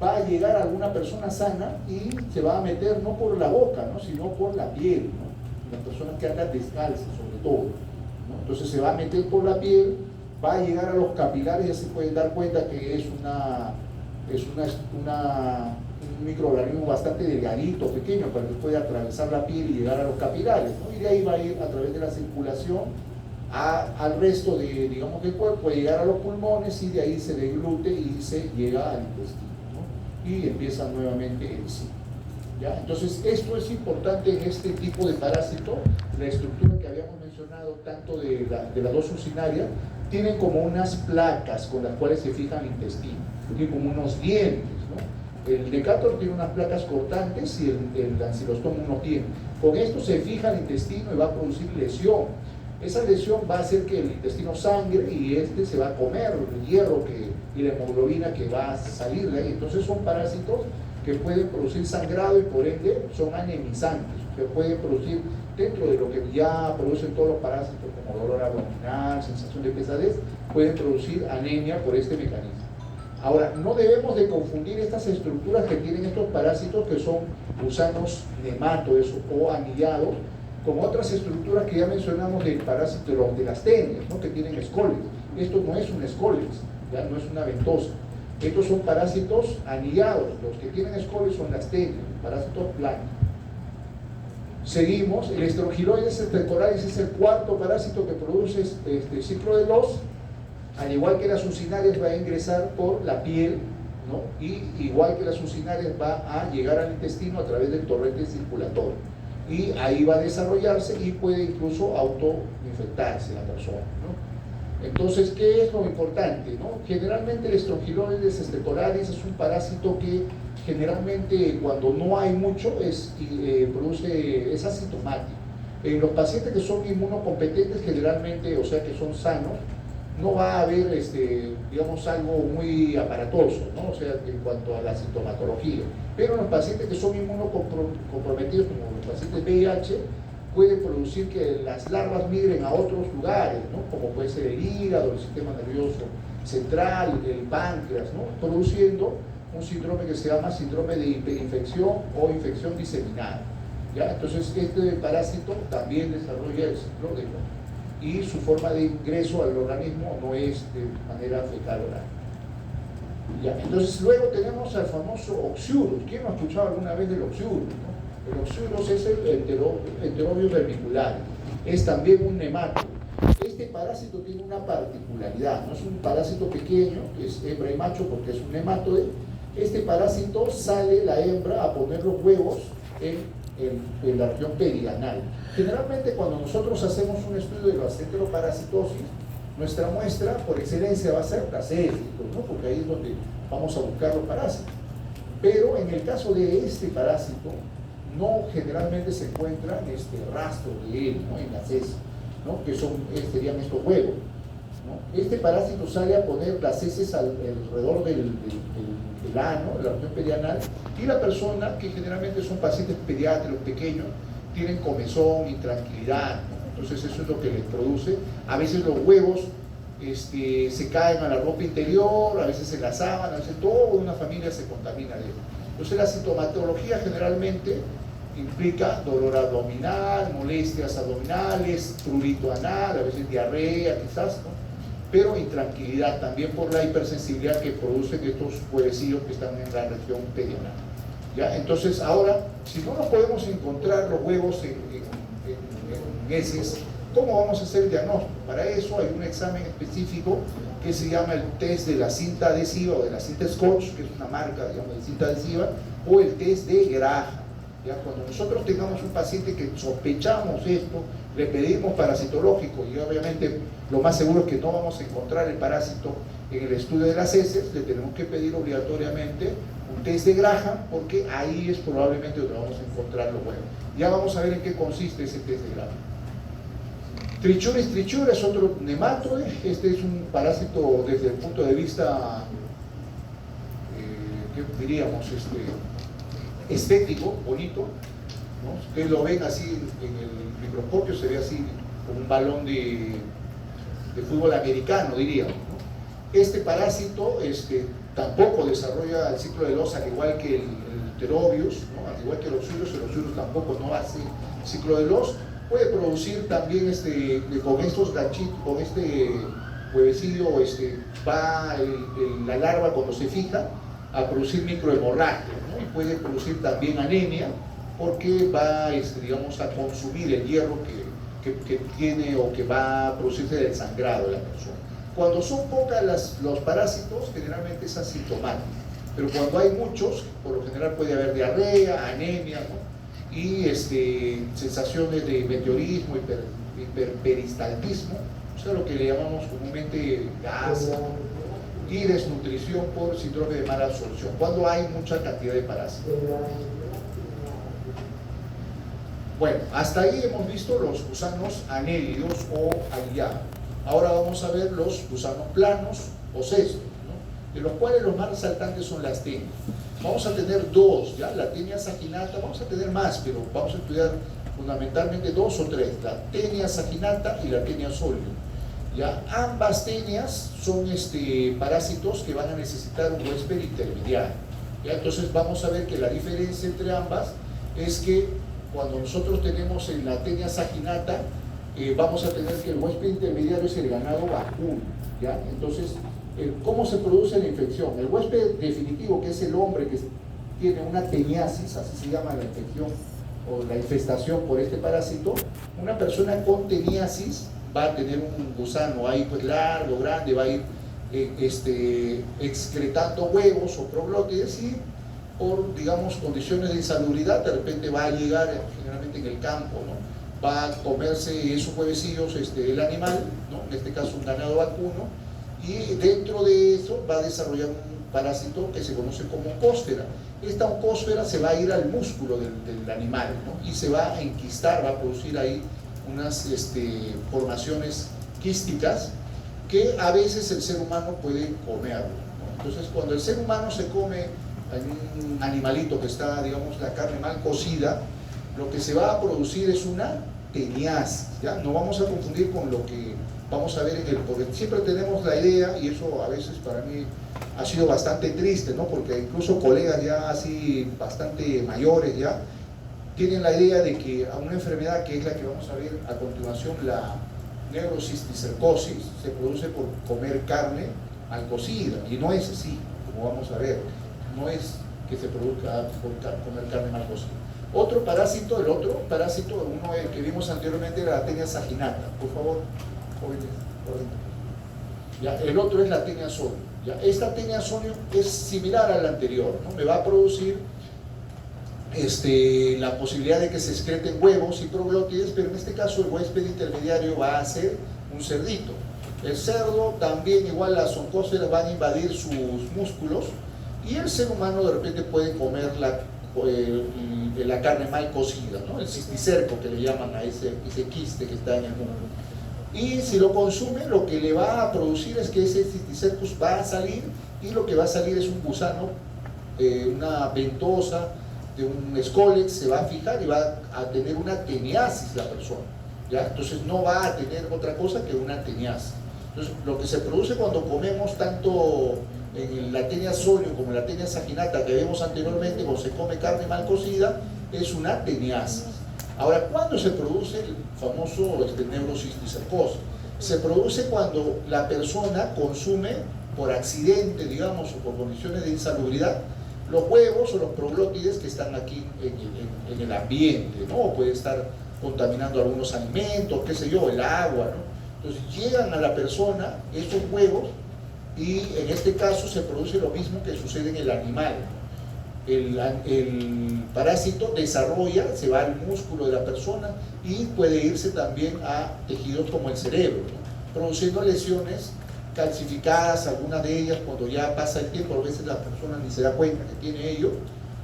[SPEAKER 1] va a llegar a alguna persona sana y se va a meter no por la boca, ¿no? Sino por la piel, ¿no? Las personas que andan descalzas, sobre todo, ¿no? Entonces se va a meter por la piel, va a llegar a los capilares, ya se pueden dar cuenta que es un microorganismo bastante delgadito, pequeño, para que pueda atravesar la piel y llegar a los capilares, ¿no? Y de ahí va a ir a través de la circulación al resto digamos, del cuerpo, puede llegar a los pulmones y de ahí se deglute y se llega al intestino, ¿no? Y empieza nuevamente el ciclo. ¿Ya? Entonces esto es importante en este tipo de parásito. La estructura que habíamos mencionado, tanto de las dos uncinarias, tienen como unas placas con las cuales se fija el intestino, tienen como unos dientes, ¿no? El Necator tiene unas placas cortantes y el Ancylostoma no tiene. Con esto se fija el intestino y va a producir lesión. Esa lesión va a hacer que el intestino sangre y se va a comer el hierro y la hemoglobina que va a salir de ahí. Entonces son parásitos que pueden producir sangrado y por ende son anemizantes, que pueden producir, dentro de lo que ya producen todos los parásitos como dolor abdominal, sensación de pesadez, pueden producir anemia por este mecanismo. Ahora, no debemos de confundir estas estructuras que tienen estos parásitos, que son gusanos nematodes o anillados, con otras estructuras que ya mencionamos del parásito de las tenias, ¿no? Que tienen escoles. Esto no es un escoles, ya no es una ventosa. Estos son parásitos anillados. Los que tienen escoles son las tenias, parásitos planos. Seguimos, el Strongyloides esteporalis es el cuarto parásito que produce ciclo de Loss. Al igual que las uncinarias, va a ingresar por la piel, ¿no? Y igual que las uncinarias, va a llegar al intestino a través del torrente circulatorio. Y ahí va a desarrollarse y puede incluso autoinfectarse la persona, ¿no? Entonces, ¿qué es lo importante, no? Generalmente el Strongyloides stercoralis es un parásito que generalmente cuando no hay mucho es asintomático. En los pacientes que son inmunocompetentes generalmente, o sea que son sanos, no va a haber, digamos, algo muy aparatoso, ¿no? O sea, en cuanto a la sintomatología. Pero en los pacientes que son inmunocomprometidos, como los pacientes VIH, puede producir que las larvas migren a otros lugares, ¿no? Como puede ser el hígado, el sistema nervioso central, el páncreas, ¿no? Produciendo un síndrome que se llama síndrome de hiperinfección o infección diseminada. ¿Ya? Entonces, este parásito también desarrolla el ciclo de y su forma de ingreso al organismo no es de manera fecal oral. ¿Ya? Entonces, luego tenemos al famoso Oxyurus. ¿Quién no ha escuchado alguna vez del Oxyurus, no? El Oxyurus es el Enterobius vermicularis, es también un nemátodo. Este parásito tiene una particularidad, no es un parásito pequeño, es hembra y macho porque es un nemátodo. Este parásito sale la hembra a poner los huevos en la región perianal. Generalmente cuando nosotros hacemos un estudio de la enteroparasitosis, nuestra muestra por excelencia va a ser las heces, ¿no? Porque ahí es donde vamos a buscar los parásitos. Pero en el caso de este parásito, no generalmente se encuentran rastros de él, ¿no? En las heces, ¿no? Que serían estos huevos, ¿no? Este parásito sale a poner las heces alrededor del ano, la región perianal, y la persona, que generalmente son pacientes pediátricos pequeños, tienen comezón, intranquilidad, ¿no? Entonces eso es lo que les produce. A veces los huevos se caen a la ropa interior, a veces en la sábana, a veces toda una familia se contamina de eso. Entonces la sintomatología generalmente implica dolor abdominal, molestias abdominales, prurito anal, a veces diarrea quizás, ¿no? Pero intranquilidad también por la hipersensibilidad que producen estos huevecillos que están en la región perianal. ¿Ya? Entonces ahora, si no nos podemos encontrar los huevos en heces, ¿cómo vamos a hacer el diagnóstico? Para eso hay un examen específico que se llama el test de la cinta adhesiva o de la cinta Scotch, que es una marca, digamos, de cinta adhesiva, o el test de Graham. ¿Ya? Cuando nosotros tengamos un paciente que sospechamos esto, le pedimos parasitológico y obviamente lo más seguro es que no vamos a encontrar el parásito en el estudio de las heces, le tenemos que pedir obligatoriamente un test de Graham porque ahí es probablemente donde vamos a encontrar los huevos. Ya vamos a ver en qué consiste ese test de Graham. Trichuris trichura es otro nemátodo. Este es un parásito desde el punto de vista, ¿qué diríamos? Estético, bonito, ¿no? Ustedes lo ven así en el microscopio, se ve así como un balón de fútbol americano, diríamos, ¿no? Este parásito tampoco desarrolla el ciclo de los, al igual que el Pterobius, ¿no? Al igual que el Oxyurus tampoco no hace ciclo de los. Puede producir también con estos ganchitos, con este huevecillo, va la larva cuando se fija a producir microhemorragia, ¿no? Y puede producir también anemia porque va, digamos, a consumir el hierro que tiene o que va a producirse del sangrado de la persona. Cuando son pocas los parásitos, generalmente es asintomático, pero cuando hay muchos, por lo general puede haber diarrea, anemia, ¿no? Y sensaciones de meteorismo, hiperperistaltismo, o sea, lo que le llamamos comúnmente gas, y desnutrición por síndrome de mala absorción, cuando hay mucha cantidad de parásitos. Bueno, hasta ahí hemos visto los gusanos anélidos o aliados. Ahora vamos a ver los gusanos planos o cestos, ¿no? De los cuales los más resaltantes son las tenias. Vamos a tener dos, ¿ya? La tenia saginata, vamos a tener más, pero vamos a estudiar fundamentalmente dos o tres, la tenia saginata y la tenia solio. ¿Ya? Ambas tenias son parásitos que van a necesitar un huésped intermediario. ¿Ya? Entonces vamos a ver que la diferencia entre ambas es que cuando nosotros tenemos en la tenia saginata, vamos a tener que el huésped intermediario es el ganado vacuno. ¿Ya? Entonces, ¿cómo se produce la infección? El huésped definitivo, que es el hombre que tiene una teniasis, así se llama la infección o la infestación por este parásito, una persona con teniasis va a tener un gusano ahí pues largo, grande, va a ir excretando huevos o proglótides y por, digamos, condiciones de insalubridad de repente va a llegar generalmente en el campo, ¿no? va a comerse esos huevecillos el animal, ¿no? En este caso un ganado vacuno, y dentro de eso va a desarrollar un parásito que se conoce como oncósfera. Esta oncósfera se va a ir al músculo del animal, ¿no? Y se va a enquistar, va a producir ahí unas formaciones quísticas que a veces el ser humano puede comerlo, ¿no? Entonces, cuando el ser humano se come un animalito que está, digamos, la carne mal cocida, lo que se va a producir es una teniasis, ¿ya? No vamos a confundir con lo que vamos a ver porque siempre tenemos la idea, y eso a veces para mí ha sido bastante triste, ¿no? Porque incluso colegas ya así bastante mayores ya tienen la idea de que a una enfermedad que es la que vamos a ver a continuación, la neurocisticercosis, se produce por comer carne mal cocida, y no es así, como vamos a ver, no es que se produzca por comer carne mal cocida. Otro parásito, el otro parásito, uno que vimos anteriormente era la tenia saginata, por favor, jóvenes, ya, el otro es la tenia sonio. Ya, esta tenia sonio es similar al anterior, ¿no? Me va a producir la posibilidad de que se excreten huevos y proglótides, pero en este caso el huésped intermediario va a ser un cerdito. El cerdo también, igual las oncósferas van a invadir sus músculos, y el ser humano de repente puede comer la carne mal cocida, ¿no? El cisticerco que le llaman a ese quiste que está en el mundo. Y si lo consume, lo que le va a producir es que ese cisticercus va a salir, y lo que va a salir es un gusano, una ventosa de un escólex, se va a fijar y va a tener una teniasis la persona, ¿ya? Entonces no va a tener otra cosa que una teniasis. Entonces lo que se produce cuando comemos tanto en la tenia sonio como en la tenia saginata que vimos anteriormente, cuando se come carne mal cocida, es una teniasis. Ahora, ¿cuándo se produce el famoso neurocisticercosis? Se produce cuando la persona consume por accidente, digamos, o por condiciones de insalubridad, los huevos o los proglótides que están aquí en el ambiente, ¿no? O puede estar contaminando algunos alimentos, qué sé yo, el agua, ¿no? Entonces llegan a la persona esos huevos, y en este caso se produce lo mismo que sucede en el animal. El parásito desarrolla, se va al músculo de la persona y puede irse también a tejidos como el cerebro, ¿no? Produciendo lesiones calcificadas, algunas de ellas cuando ya pasa el tiempo, a veces la persona ni se da cuenta que tiene ello,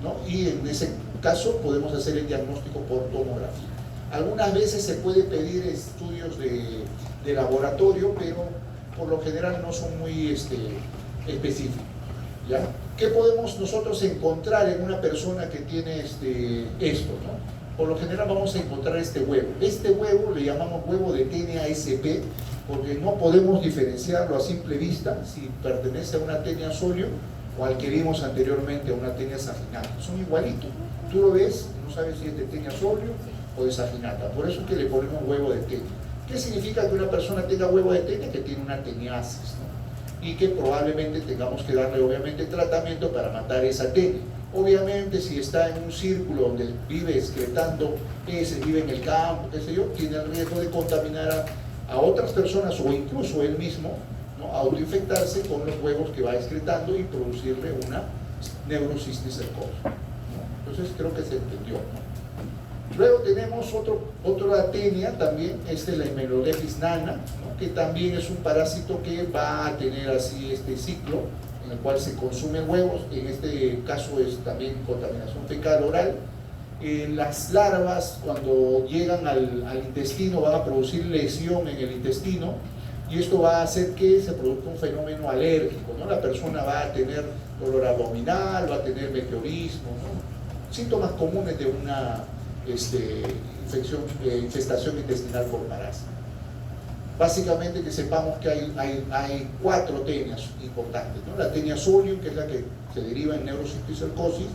[SPEAKER 1] ¿no? Y en ese caso podemos hacer el diagnóstico por tomografía. Algunas veces se puede pedir estudios de laboratorio, pero por lo general no son muy específicos, ¿ya? ¿Qué podemos nosotros encontrar en una persona que tiene esto, ¿no? Por lo general vamos a encontrar este huevo. Este huevo le llamamos huevo de tenia SP, porque no podemos diferenciarlo a simple vista si pertenece a una tenia sonio o al que vimos anteriormente, a una tenia saginata. Son igualitos. Tú lo ves, no sabes si es de tenia sonio o de saginata. Por eso es que le ponemos huevo de tenia. ¿Qué significa que una persona tenga huevo de tenia? Que tiene una teniasis, ¿no? Y que probablemente tengamos que darle obviamente tratamiento para matar esa tenia. Obviamente si está en un círculo donde vive excretando peces, vive en el campo, qué sé yo, tiene el riesgo de contaminar a otras personas o incluso él mismo, ¿no? Autoinfectarse con los huevos que va excretando y producirle una neurocisticercosis, ¿no? Entonces creo que se entendió, ¿no? Luego tenemos otra tenia también, la Hymelolepis nana, ¿no? Que también es un parásito que va a tener así este ciclo en el cual se consumen huevos. En este caso es también contaminación fecal oral. Las larvas cuando llegan al intestino van a producir lesión en el intestino, y esto va a hacer que se produzca un fenómeno alérgico, ¿no? La persona va a tener dolor abdominal, va a tener meteorismo, ¿no? Síntomas comunes de una infestación intestinal por parásito. Básicamente que sepamos que hay 4 tenias importantes, ¿no? La tenia sonio, que es la que se deriva en neurocisticercosis,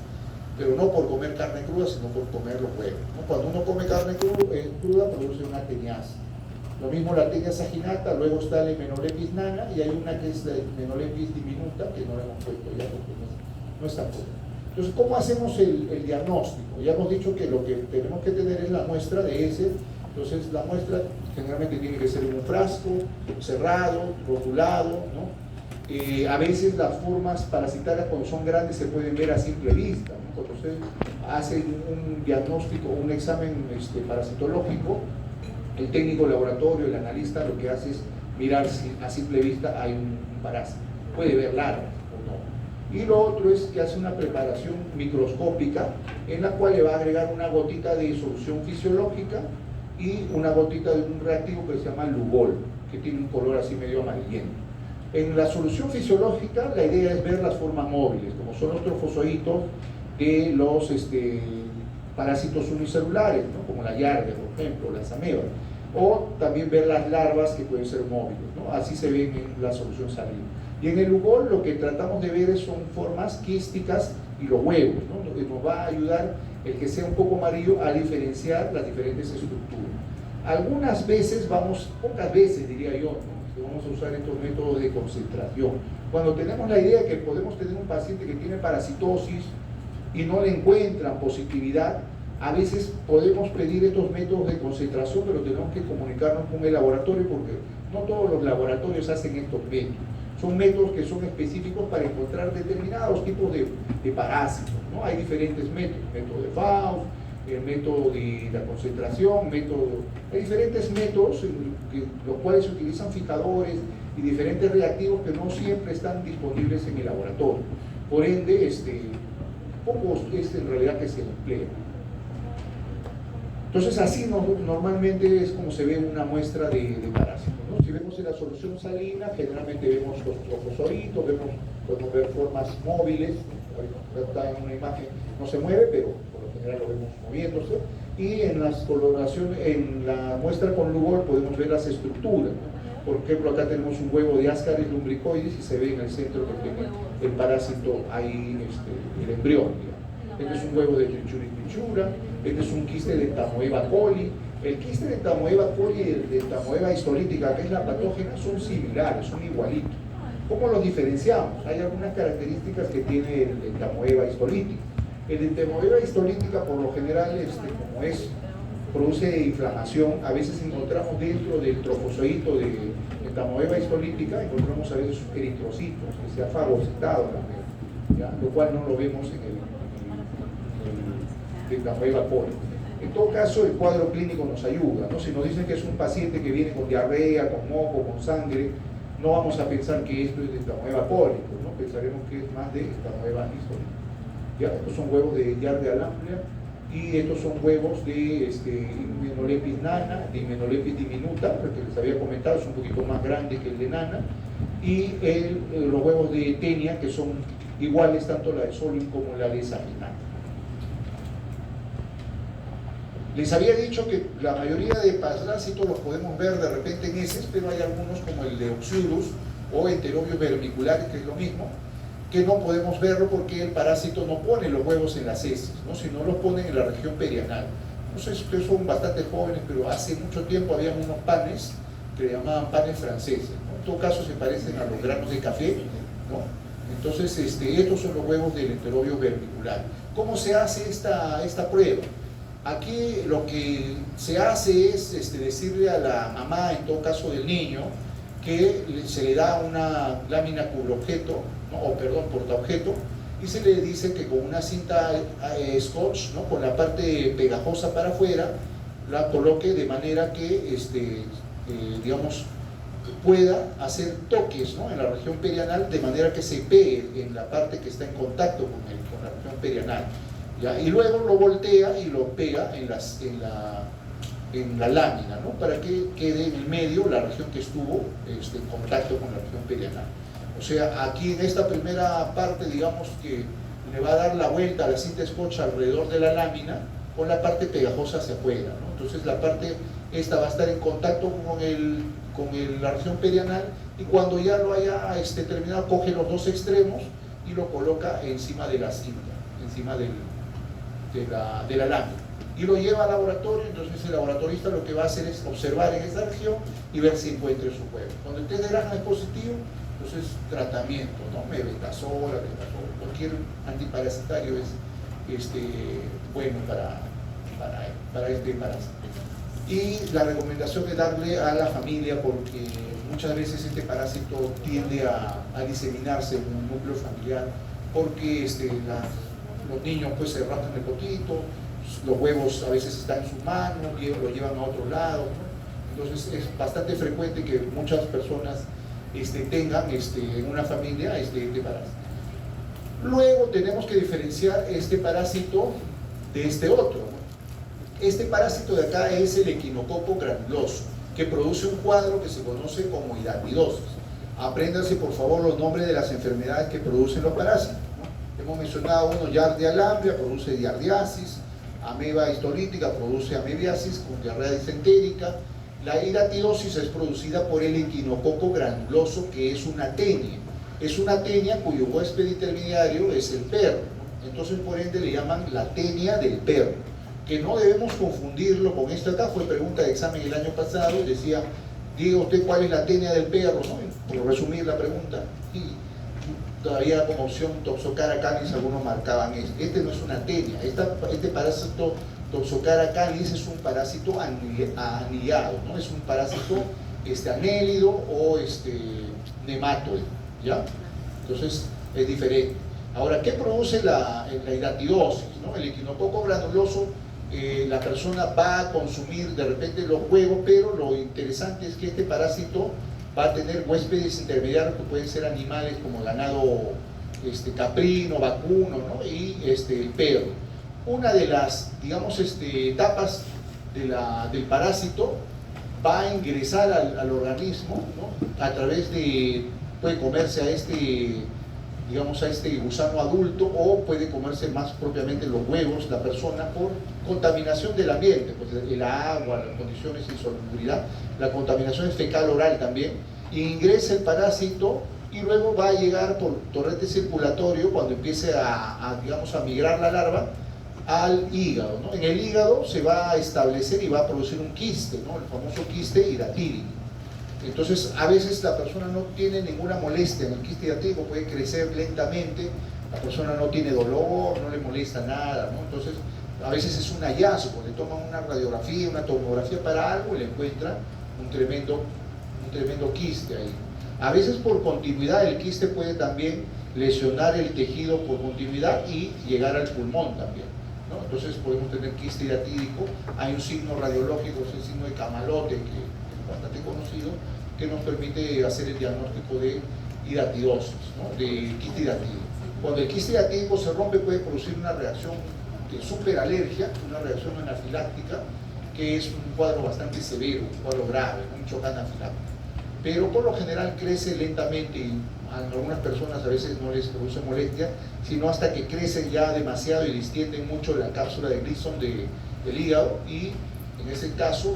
[SPEAKER 1] pero no por comer carne cruda, sino por comer los huevos, ¿no? Cuando uno come carne cruda produce una teniasis. Lo mismo la tenia saginata, luego está la Hymelolepis nana, y hay una que es la Hymelolepis diminuta, que no la hemos puesto ya porque no es tan poco. Entonces, ¿cómo hacemos el diagnóstico? Ya hemos dicho que lo que tenemos que tener es la muestra de ese. Entonces, la muestra generalmente tiene que ser en un frasco, cerrado, rotulado, ¿no? A veces las formas parasitarias cuando son grandes se pueden ver a simple vista, ¿no? Cuando usted hacen un diagnóstico, un examen parasitológico. El técnico de laboratorio, el analista, lo que hace es mirar si a simple vista hay un parásito. Puede ver larvas o no. Y lo otro es que hace una preparación microscópica en la cual le va a agregar una gotita de solución fisiológica y una gotita de un reactivo que se llama Lugol, que tiene un color así medio amarillento. En la solución fisiológica la idea es ver las formas móviles, como son los trofozoitos de los parásitos unicelulares, ¿no? Como la Yardia, por ejemplo, las amebas, o también ver las larvas que pueden ser móviles, ¿no? Así se ven en la solución salina. Y en el Lugol lo que tratamos de ver son formas quísticas y los huevos, ¿no? Lo que nos va a ayudar el que sea un poco amarillo a diferenciar las diferentes estructuras. Algunas veces pocas veces diría yo, ¿no? Que vamos a usar estos métodos de concentración. Cuando tenemos la idea de que podemos tener un paciente que tiene parasitosis y no le encuentran positividad, a veces podemos pedir estos métodos de concentración, pero tenemos que comunicarnos con el laboratorio porque no todos los laboratorios hacen estos métodos. Son métodos que son específicos para encontrar determinados tipos de parásitos, ¿no? Hay diferentes métodos, el método de Faust, el método de la concentración, hay diferentes métodos en los cuales se utilizan fijadores y diferentes reactivos que no siempre están disponibles en el laboratorio. Por ende, pocos es en realidad que se emplean. Entonces así normalmente es como se ve una muestra de parásitos, ¿no? Si vemos en la solución salina, generalmente vemos los trofozoitos, podemos ver formas móviles. Ahorita en una imagen no se mueve, pero por lo general lo vemos moviéndose. Y en las coloraciones, en la muestra con Lugol podemos ver las estructuras, ¿no? Por ejemplo, acá tenemos un huevo de Ascaris lumbricoides y se ve en el centro que tiene el parásito ahí, el embrión, digamos. Este es un huevo de Trichuritrichura, este es un quiste de Entamoeba coli. El quiste de Entamoeba coli y el de Entamoeba histolítica, que es la patógena, son similares, son igualitos. ¿Cómo los diferenciamos? Hay algunas características que tiene el de Entamoeba histolítica. El de Entamoeba histolítica, por lo general, produce inflamación. A veces encontramos dentro del trofozoito de Entamoeba histolítica, encontramos a veces eritrocitos que se ha fagocitado también, ¿ya? Lo cual no lo vemos en el de Entamoeba coli. En todo caso, el cuadro clínico nos ayuda, ¿no? Si nos dicen que es un paciente que viene con diarrea, con moco, con sangre, no vamos a pensar que esto es de Entamoeba coli, ¿no? Pensaremos que es más de Entamoeba histolítica. ¿Ya? Estos son huevos de Yardia amplia y estos son huevos de Hymenelepis nana, de Hymenelepis diminuta, que les había comentado, es un poquito más grande que el de nana, y los huevos de Tenia, que son iguales tanto la de Solium como la de Saminata. Les había dicho que la mayoría de parásitos los podemos ver de repente en heces, pero hay algunos como el de Oxyurus o Enterobius vermicularis, que es lo mismo, que no podemos verlo porque el parásito no pone los huevos en las heces, ¿no? Sino los pone en la región perianal. No sé si ustedes son bastante jóvenes, pero hace mucho tiempo había unos panes que le llamaban panes franceses, ¿no? En todo caso se parecen a los granos de café, ¿no? Entonces estos son los huevos del Enterobius vermicularis. ¿Cómo se hace esta prueba? Aquí lo que se hace es decirle a la mamá, en todo caso del niño, que se le da una lámina cubreobjeto, ¿no? Portaobjeto, y se le dice que con una cinta scotch, ¿no? Con la parte pegajosa para afuera, la coloque de manera que digamos, pueda hacer toques, ¿no? En la región perianal, de manera que se pegue en la parte que está en contacto con la región perianal, ¿ya? Y luego lo voltea y lo pega en la lámina, ¿no? Para que quede en el medio la región que estuvo en contacto con la región perianal. O sea, aquí en esta primera parte, digamos que le va a dar la vuelta a la cinta scotch alrededor de la lámina con la parte pegajosa hacia afuera, ¿no? Entonces la parte esta va a estar en contacto con la región perianal, y cuando ya lo haya terminado, coge los dos extremos y lo coloca encima de la cinta, encima de la lámina, y lo lleva al laboratorio. Entonces el laboratorista lo que va a hacer es observar en esa región y ver si encuentra su huevo. Cuando el test de Graham es positivo, entonces tratamiento, ¿no? Mebendazol, cualquier antiparasitario es bueno para este parásito. Y la recomendación es darle a la familia, porque muchas veces este parásito tiende a diseminarse en un núcleo familiar, porque los niños pues se rascan el potito, los huevos a veces están en sus manos, lo llevan a otro lado, ¿no? Entonces es bastante frecuente que muchas personas tengan en una familia este parásito. Luego tenemos que diferenciar este parásito de este otro, ¿no? Este parásito de acá es el equinococo granuloso, que produce un cuadro que se conoce como hidatidosis. Apréndanse por favor los nombres de las enfermedades que producen los parásitos, ¿no? Hemos mencionado uno, Giardia lamblia, produce giardiasis, ameba histolítica produce amebiasis con diarrea disentérica. La hidatidosis es producida por el equinococo granuloso, que es una tenia. Es una tenia cuyo huésped intermediario es el perro, ¿no? Entonces por ende le llaman la tenia del perro, que no debemos confundirlo con esto acá. Fue pregunta de examen el año pasado y decía, diga usted cuál es la tenia del perro, ¿no? Por resumir la pregunta, y todavía como opción Toxocara canis algunos marcaban esto. Este no es una tenia, este parásito Toxocara canis es un parásito aniliado, ¿no? Es un parásito anélido o nematoide, ¿ya? Entonces es diferente. Ahora, ¿qué produce la hidatidosis, ¿no? El equinococo granuloso, la persona va a consumir de repente los huevos, pero lo interesante es que este parásito va a tener huéspedes intermediarios que pueden ser animales como ganado caprino, vacuno, ¿no? Y el perro. Una de las, digamos, etapas del parásito va a ingresar al organismo, ¿no? A través de, puede comerse a digamos, a este gusano adulto, o puede comerse más propiamente los huevos la persona por contaminación del ambiente, pues el agua, las condiciones de insalubridad, la contaminación es fecal oral también, ingresa el parásito y luego va a llegar por torrente circulatorio cuando empiece digamos, a migrar la larva al hígado, ¿no? En el hígado se va a establecer y va a producir un quiste, ¿no? El famoso quiste hidatídico. Entonces, a veces la persona no tiene ninguna molestia en el quiste hidatídico, puede crecer lentamente, la persona no tiene dolor, no le molesta nada, ¿no? Entonces, a veces es un hallazgo, le toman una radiografía, una tomografía para algo y le encuentran un tremendo quiste ahí. A veces por continuidad el quiste puede también lesionar el tejido por continuidad y llegar al pulmón también, ¿no? Entonces podemos tener quiste hidatídico. Hay un signo radiológico, es el signo de Camalote, que es bastante conocido, que nos permite hacer el diagnóstico de hidatidosis, ¿no? De quiste hidatídico. Cuando el quiste hidatídico se rompe puede producir una reacción de superalergia, una reacción anafiláctica, que es un cuadro bastante severo, un cuadro grave, un shock anafiláctico. Pero por lo general crece lentamente y a algunas personas a veces no les produce molestia, sino hasta que crecen ya demasiado y distienden mucho la cápsula de Gleason del hígado, y en ese caso,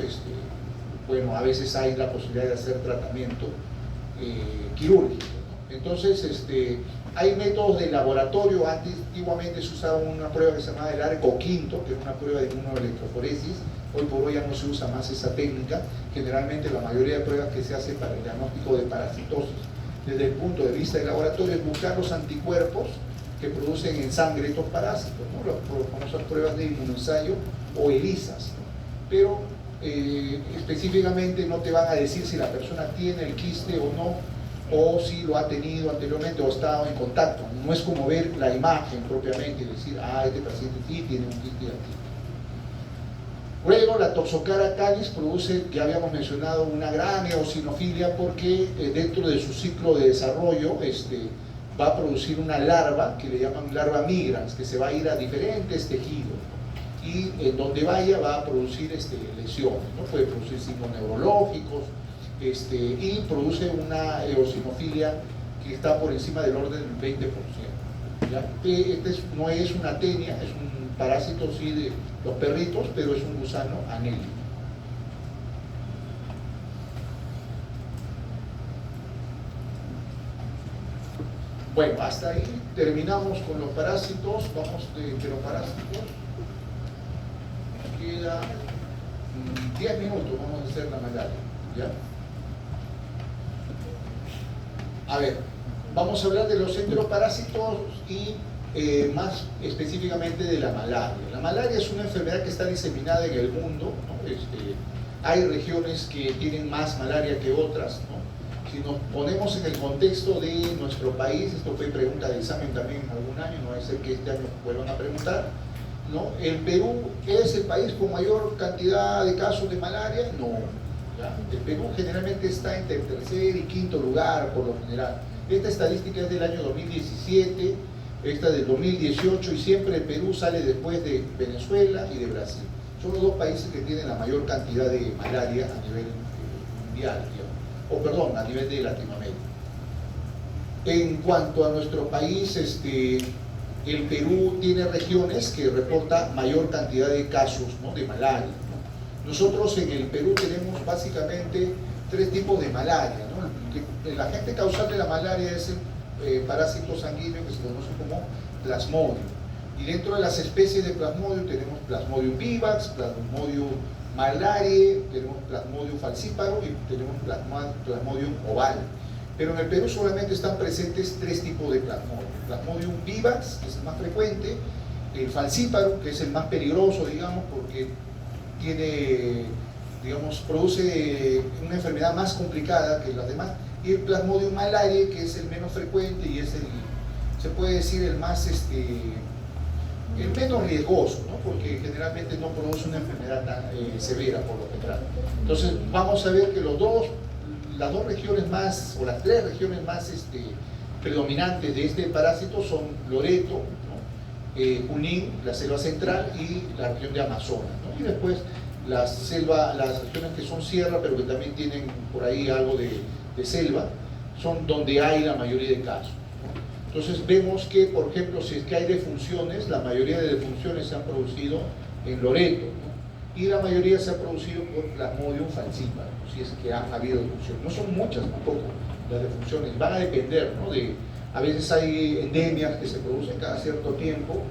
[SPEAKER 1] bueno, a veces hay la posibilidad de hacer tratamiento quirúrgico, ¿no? Entonces, hay métodos de laboratorio. Antiguamente se usaba una prueba que se llamaba el arco quinto, que era una prueba de inmunoelectroforesis. Hoy por hoy ya no se usa más esa técnica. Generalmente la mayoría de pruebas que se hacen para el diagnóstico de parasitosis desde el punto de vista del laboratorio es buscar los anticuerpos que producen en sangre estos parásitos, ¿no? Las famosas pruebas de inmunoensayo o ELISAs, ¿no? Pero específicamente no te van a decir si la persona tiene el quiste o no, o si lo ha tenido anteriormente o ha estado en contacto. No es como ver la imagen propiamente y decir, este paciente sí tiene un quiste aquí. Luego, la Toxocara canis produce, ya habíamos mencionado, una gran eosinofilia, porque dentro de su ciclo de desarrollo va a producir una larva que le llaman larva migrans, que se va a ir a diferentes tejidos, ¿no? Y en donde vaya va a producir lesiones, ¿no? Puede producir signos neurológicos, y produce una eosinofilia que está por encima del orden del 20%. ¿Ya? No es una tenia, es un parásito sí de los perritos, pero es un gusano anélico. Bueno, hasta ahí terminamos con los parásitos. Vamos de los parásitos. Nos queda 10 minutos, vamos a hacer la malaria, ¿ya? A ver, vamos a hablar de los enteroparásitos y más específicamente de la malaria. La malaria es una enfermedad que está diseminada en el mundo, ¿no? Hay regiones que tienen más malaria que otras, ¿no? si nos ponemos en el contexto de nuestro país, esto fue pregunta de examen también en algún año, no va a ser que este año vuelvan a preguntar, ¿no? ¿El Perú es el país con mayor cantidad de casos de malaria? No. ¿Ya? El Perú generalmente está entre el tercer y quinto lugar por lo general. Esta estadística es del año 2017, esta del 2018, y siempre el Perú sale después de Venezuela y de Brasil. Son los dos países que tienen la mayor cantidad de malaria a nivel mundial, digamos, o perdón, a nivel de Latinoamérica. En cuanto a nuestro país, el Perú tiene regiones que reporta mayor cantidad de casos, ¿no?, de malaria, ¿no? Nosotros en el Perú tenemos básicamente tres tipos de malaria, ¿no? El agente causal de la malaria es el parásito sanguíneo que se conoce como plasmodium. Y dentro de las especies de plasmodium tenemos Plasmodium vivax, Plasmodium malariae, tenemos Plasmodium falciparum y tenemos Plasmodium ovale. Pero en el Perú solamente están presentes tres tipos de plasmodium. Plasmodium vivax, que es el más frecuente, el falciparum, que es el más peligroso, digamos, porque tiene, digamos, produce una enfermedad más complicada que las demás, y el Plasmodium malariae, que es el menos frecuente y es se puede decir el más, el menos riesgoso, ¿no? Porque generalmente no produce una enfermedad tan severa por lo general. Entonces vamos a ver que las dos regiones más, o las tres regiones más predominantes de este parásito son Loreto, ¿no? Junín, la selva central y la región de Amazonas, ¿no? Y después las regiones que son sierra, pero que también tienen por ahí algo de selva, son donde hay la mayoría de casos. Entonces vemos que, por ejemplo, si es que hay defunciones, la mayoría de defunciones se han producido en Loreto, ¿no? Y la mayoría se ha producido por Plasmodium falciparum, si es que ha habido defunciones. No son muchas tampoco las defunciones, van a depender, ¿no? A veces hay endemias que se producen cada cierto tiempo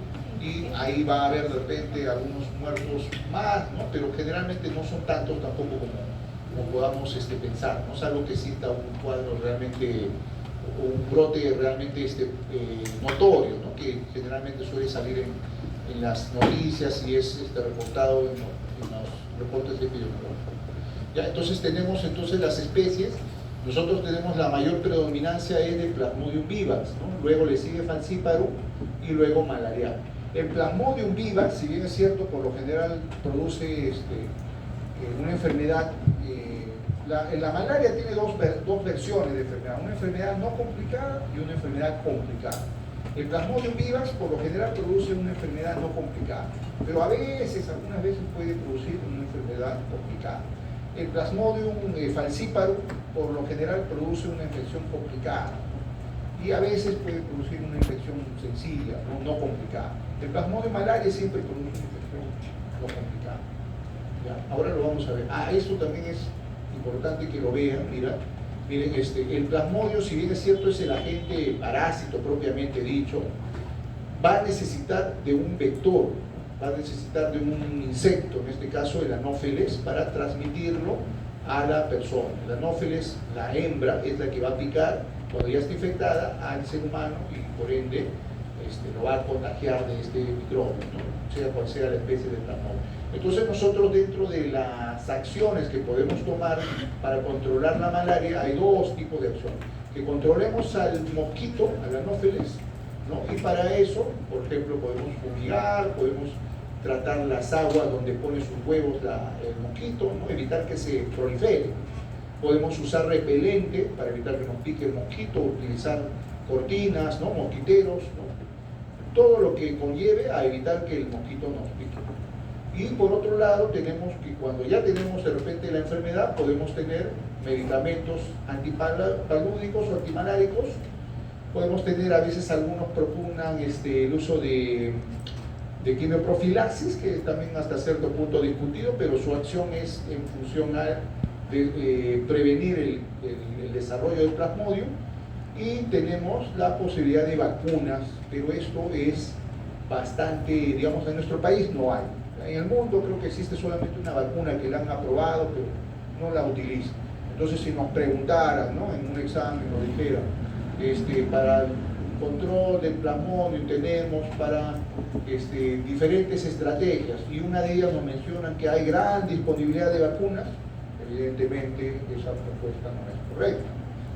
[SPEAKER 1] y ahí va a haber de repente algunos muertos más, ¿no? Pero generalmente no son tantos tampoco como podamos pensar, ¿no? Salvo que sienta un cuadro realmente, o un brote realmente notorio, ¿no? Que generalmente suele salir en las noticias y es reportado en los reportes epidemiológicos. ¿Ya? Entonces tenemos las especies. Nosotros tenemos la mayor predominancia es de Plasmodium vivax, ¿no? Luego le sigue falciparum y luego malaria. El Plasmodium vivax, si bien es cierto, por lo general produce una enfermedad. La malaria tiene dos versiones de enfermedad, una enfermedad no complicada y una enfermedad complicada. El Plasmodium vivax por lo general produce una enfermedad no complicada, pero algunas veces puede producir una enfermedad complicada. El Plasmodium falciparum por lo general produce una infección complicada, ¿no? Y a veces puede producir una infección sencilla, no complicada. El Plasmodium malariae siempre produce una infección no complicada. ¿Ya? Ahora lo vamos a ver. Esto también es importante que lo vean. Miren, el plasmodio, si bien es cierto, es el agente parásito propiamente dicho, va a necesitar de un vector, va a necesitar de un insecto, en este caso el anófeles, para transmitirlo a la persona. El anófeles, la hembra, es la que va a picar cuando ya está infectada al ser humano y por ende lo va a contagiar de este microbio, ¿no? Sea cual sea la especie de plasmodio. Entonces nosotros, dentro de las acciones que podemos tomar para controlar la malaria, hay dos tipos de acciones. Que controlemos al mosquito, al anófeles, ¿no? Y para eso, por ejemplo, podemos fumigar, podemos tratar las aguas donde pone sus huevos el mosquito, ¿no? Evitar que se prolifere. Podemos usar repelente para evitar que nos pique el mosquito, utilizar cortinas, ¿no? Mosquiteros, ¿no? Todo lo que conlleve a evitar que el mosquito nos pique. Y por otro lado, tenemos que cuando ya tenemos de repente la enfermedad, podemos tener medicamentos antipalúdicos o antimaláricos. Podemos tener, a veces algunos propugnan el uso de quimioprofilaxis, que también hasta cierto punto discutido, pero su acción es en función de prevenir el desarrollo del plasmodium. Y tenemos la posibilidad de vacunas, pero esto es bastante, digamos, en nuestro país no hay. En el mundo creo que existe solamente una vacuna que la han aprobado, pero no la utilizan. Entonces, si nos preguntaran, ¿no?, en un examen, nos dijeran, para el control del plasmodium tenemos para diferentes estrategias, y una de ellas nos mencionan que hay gran disponibilidad de vacunas, evidentemente esa propuesta no es correcta.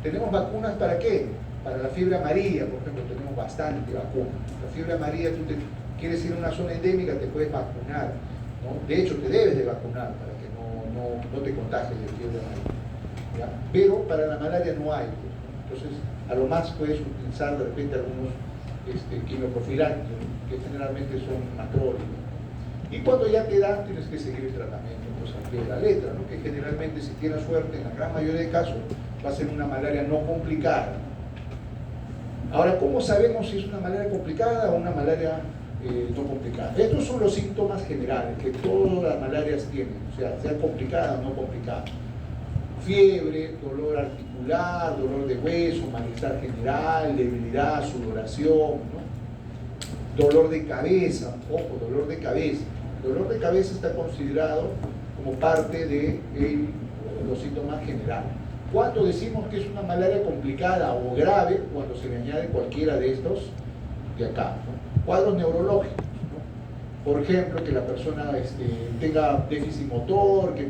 [SPEAKER 1] ¿Tenemos vacunas para qué? Para la fiebre amarilla, por ejemplo, tenemos bastante vacunas. La fiebre amarilla, tú quieres ir a una zona endémica, te puedes vacunar, ¿no? De hecho, te debes de vacunar para que no te contagies de fiebre amarilla, ¿ya? Pero para la malaria no hay, pues, ¿no? Entonces, a lo más puedes utilizar de repente algunos quimioprofilácticos, que generalmente son macrólicos. Y cuando ya te dan, tienes que seguir el tratamiento, pues al pie de la letra, ¿no? Que generalmente, si tienes suerte, en la gran mayoría de casos, va a ser una malaria no complicada. Ahora, ¿cómo sabemos si es una malaria complicada o una malaria no complicada? Estos son los síntomas generales que todas las malarias tienen, o sea complicada o no complicada. Fiebre, dolor articular, dolor de hueso, malestar general, debilidad, sudoración, ¿no? Dolor de cabeza, ojo, dolor de cabeza. El dolor de cabeza está considerado como parte de los síntomas generales. ¿Cuándo decimos que es una malaria complicada o grave? Cuando se le añade cualquiera de estos de acá, ¿no? Cuadros neurológicos, ¿no? Por ejemplo, que la persona tenga déficit motor, que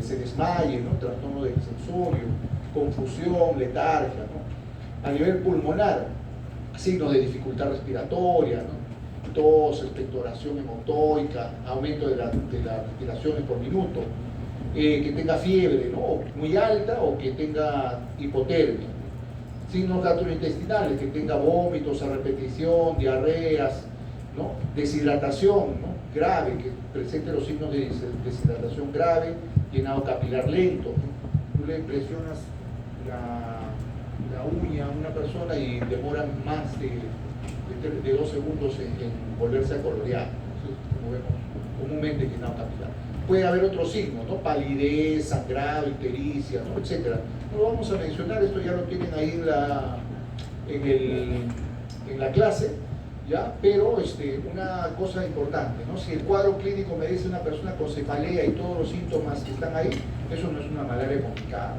[SPEAKER 1] se desmaye, ¿no? Trastorno del sensorio, confusión, letargia, ¿no? A nivel pulmonar, signos de dificultad respiratoria, ¿no? Tos, expectoración hemotoica, aumento de las respiraciones por minuto, que tenga fiebre, ¿no? Muy alta o que tenga hipotermia. Signos gastrointestinales, que tenga vómitos a repetición, diarreas, ¿no? Deshidratación, ¿no? Grave, que presente los signos de deshidratación grave, llenado capilar lento, ¿no? Tú le presionas la uña a una persona y demora más de 2 segundos en volverse a colorear, ¿no? Como vemos comúnmente llenado capilar. Puede haber otros signos, ¿no? Palidez, sangrado, ictericia, ¿no? Etcétera. No lo vamos a mencionar, esto ya lo tienen ahí en la clase, ¿ya? Pero una cosa importante, ¿no? Si el cuadro clínico me dice una persona con cefalea y todos los síntomas que están ahí, eso no es una malaria complicada.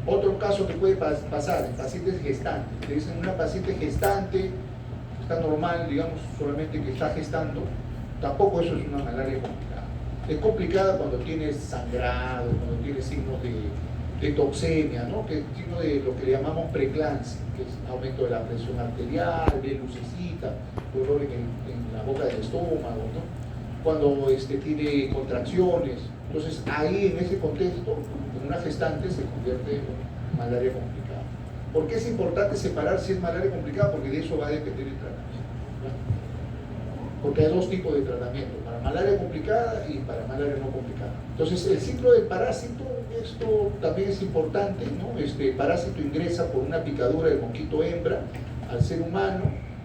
[SPEAKER 1] Otro caso que puede pasar en pacientes gestantes, te dicen una paciente gestante, está normal, digamos, solamente que está gestando, tampoco eso es una malaria complicada. Es complicada cuando tienes sangrado, cuando tienes signos de toxemia, ¿no? Que es signo de lo que le llamamos preeclampsia, que es aumento de la presión arterial, de lucecita, dolor en la boca del estómago, ¿no? Cuando tiene contracciones. Entonces ahí, en ese contexto, en una gestante se convierte en malaria complicada. ¿Por qué es importante separar si es malaria complicada? Porque de eso va a depender el tratamiento, ¿no? Porque hay dos tipos de tratamiento, para malaria complicada y para malaria no complicada. Entonces, el ciclo del parásito, esto también es importante, ¿no? El parásito ingresa por una picadura del mosquito hembra al ser humano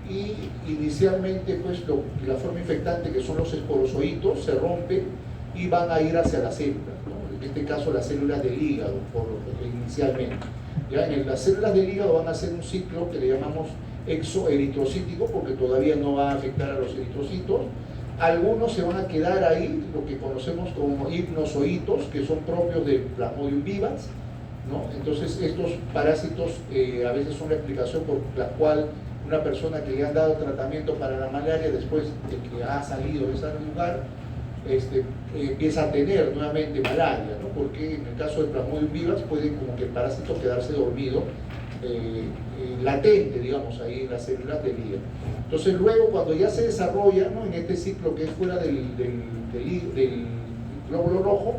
[SPEAKER 1] y inicialmente, pues, la forma infectante, que son los esporozoitos, se rompen y van a ir hacia las células, ¿no? En este caso, las células del hígado, inicialmente. ¿Ya? Las células del hígado van a hacer un ciclo que le llamamos exoeritrocítico, porque todavía no va a afectar a los eritrocitos. Algunos se van a quedar ahí, lo que conocemos como hipnozoitos, que son propios del Plasmodium vivax, ¿no? Entonces estos parásitos a veces son la explicación por la cual una persona que le han dado tratamiento para la malaria, después de que ha salido de ese lugar, empieza a tener nuevamente malaria, ¿no? Porque en el caso del Plasmodium vivax puede como que el parásito quedarse dormido, latente, digamos, ahí en las células del hígado. Entonces luego, cuando ya se desarrolla, ¿no? En este ciclo que es fuera del glóbulo rojo,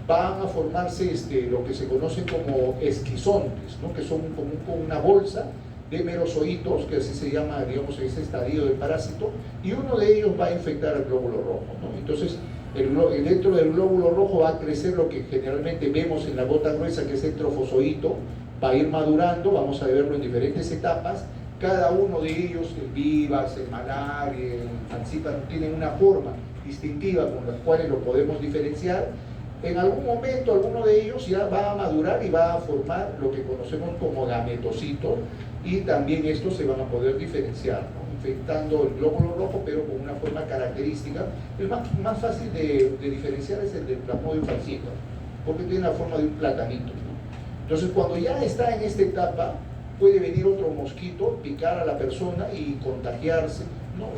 [SPEAKER 1] van a formarse lo que se conoce como esquizontes, ¿no? Que son como una bolsa de merozoitos, que así se llama, digamos, ese estadio del parásito, y uno de ellos va a infectar al glóbulo rojo, ¿no? Entonces, dentro del glóbulo rojo va a crecer lo que generalmente vemos en la gota gruesa, que es el trofozoito. Va a ir madurando, vamos a verlo en diferentes etapas. Cada uno de ellos, el vivax, el malaria, el falciparum, tienen una forma distintiva con las cuales lo podemos diferenciar. En algún momento, alguno de ellos ya va a madurar y va a formar lo que conocemos como gametocitos, y también estos se van a poder diferenciar, ¿no? Infectando el glóbulo rojo, pero con una forma característica. El más fácil de diferenciar es el del Plasmodium falciparum, porque tiene la forma de un platanito, ¿no? Entonces, cuando ya está en esta etapa, puede venir otro mosquito, picar a la persona y contagiarse, ¿no?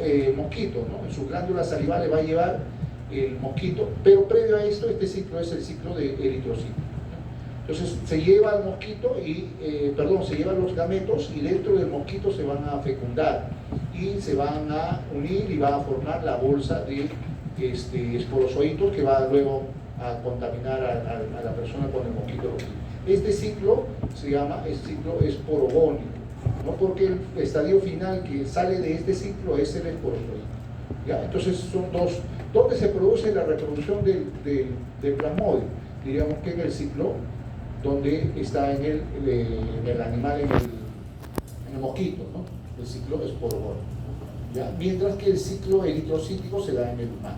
[SPEAKER 1] Mosquito, ¿no? En sus glándulas salivales va a llevar el mosquito, pero previo a esto, este ciclo es el ciclo de eritrocito, ¿no? Entonces se lleva al mosquito y, se llevan los gametos y dentro del mosquito se van a fecundar y se van a unir y va a formar la bolsa de esporozoitos que va luego a contaminar a la persona con el mosquito. Este ciclo se llama el ciclo esporogónico, ¿no? Porque el estadio final que sale de este ciclo es el esporozoito. ¿Ya? Entonces son dos, ¿dónde se produce la reproducción del plasmodio? Diríamos que en el ciclo donde está en el animal, en el mosquito, ¿no? El ciclo esporogónico, ¿ya? Mientras que el ciclo eritrocítico se da en el humano.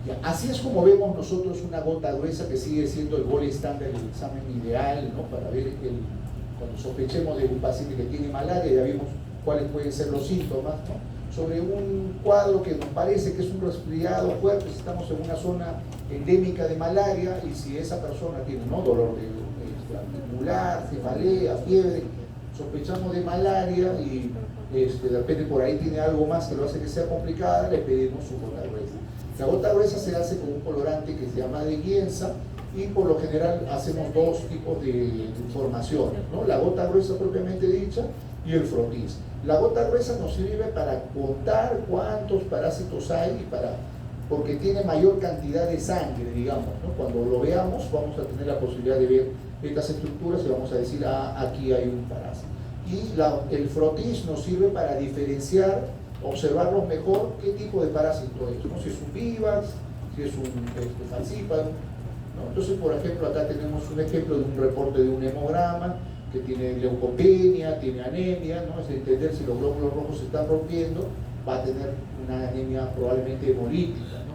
[SPEAKER 1] ¿Ya? Así es como vemos nosotros una gota gruesa, que sigue siendo el gol estándar, el examen ideal, ¿no? Para ver cuando sospechemos de un paciente que tiene malaria, ya vimos cuáles pueden ser los síntomas, ¿no? Sobre un cuadro que nos parece que es un resfriado fuerte, si estamos en una zona endémica de malaria y si esa persona tiene, ¿no?, dolor articular, cefalea, fiebre, sospechamos de malaria y de repente por ahí tiene algo más que lo hace que sea complicada, le pedimos su gota gruesa. La gota gruesa se hace con un colorante que se llama de Gienza y por lo general hacemos dos tipos de formaciones, ¿no? La gota gruesa propiamente dicha y el frotis. La gota gruesa nos sirve para contar cuántos parásitos hay porque tiene mayor cantidad de sangre, digamos, ¿no? Cuando lo veamos vamos a tener la posibilidad de ver estas estructuras y vamos a decir, aquí hay un parásito. Y el frotis nos sirve para diferenciar, observarlos mejor qué tipo de parásito es, ¿no? Si es un vivax, si es un falcíparo, ¿no? Entonces, por ejemplo, acá tenemos un ejemplo de un reporte de un hemograma que tiene leucopenia, tiene anemia, ¿no? Es entender si los glóbulos rojos se están rompiendo, va a tener una anemia probablemente hemolítica, ¿no?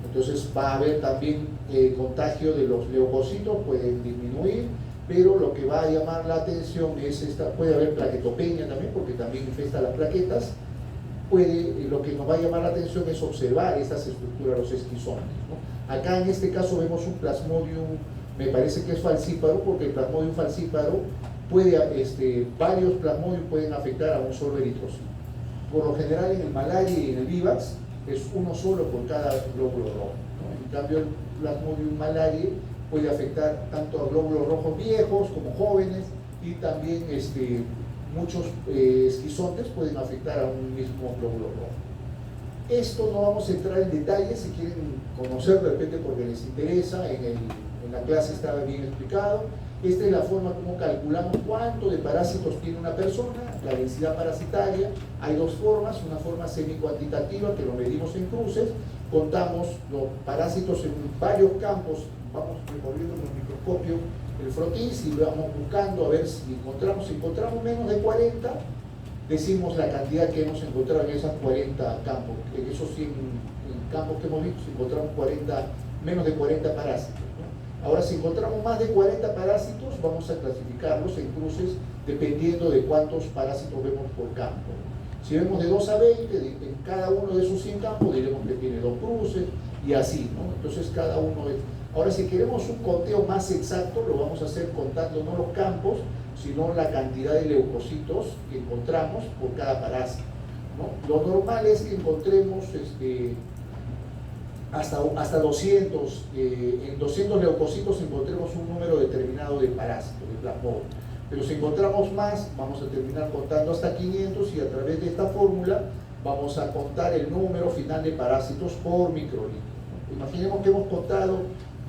[SPEAKER 1] Entonces va a haber también contagio de los leucocitos, pueden disminuir, pero lo que va a llamar la atención es puede haber plaquetopenia también, porque también infesta las plaquetas. Lo que nos va a llamar la atención es observar estas estructuras, los esquizontes, ¿no? Acá en este caso vemos un plasmodium, me parece que es falcíparo, porque el plasmodium falcíparo varios plasmodium pueden afectar a un solo eritrocito. Por lo general en el malaria y en el vivax es uno solo por cada glóbulo rojo, ¿no? En cambio el plasmodium malaria puede afectar tanto a glóbulos rojos viejos como jóvenes y también muchos esquizontes pueden afectar a un mismo glóbulo rojo. Esto no vamos a entrar en detalle, si quieren conocer de repente porque les interesa, en la clase estaba bien explicado. Esta es la forma como calculamos cuánto de parásitos tiene una persona, la densidad parasitaria. Hay dos formas, una forma semi-cuantitativa que lo medimos en cruces, contamos los parásitos en varios campos, vamos recorriendo con el microscopio el frotis y vamos buscando a ver si encontramos menos de 40, decimos la cantidad que hemos encontrado en esos 40 campos, en esos 100 campos que hemos visto, si encontramos menos de 40 parásitos, ¿no? Ahora, si encontramos más de 40 parásitos, vamos a clasificarlos en cruces dependiendo de cuántos parásitos vemos por campo. Si vemos de 2 a 20, en cada uno de esos 100 campos diremos que tiene 2 cruces y así, ¿no? Entonces cada uno es... Ahora, si queremos un conteo más exacto, lo vamos a hacer contando no los campos, sino la cantidad de leucocitos que encontramos por cada parásito, ¿no? Lo normal es que encontremos hasta 200, en 200 leucocitos encontremos un número determinado de parásitos, de plasmodium. Pero si encontramos más, vamos a terminar contando hasta 500 y a través de esta fórmula vamos a contar el número final de parásitos por microlitro, ¿no? Imaginemos que hemos contado,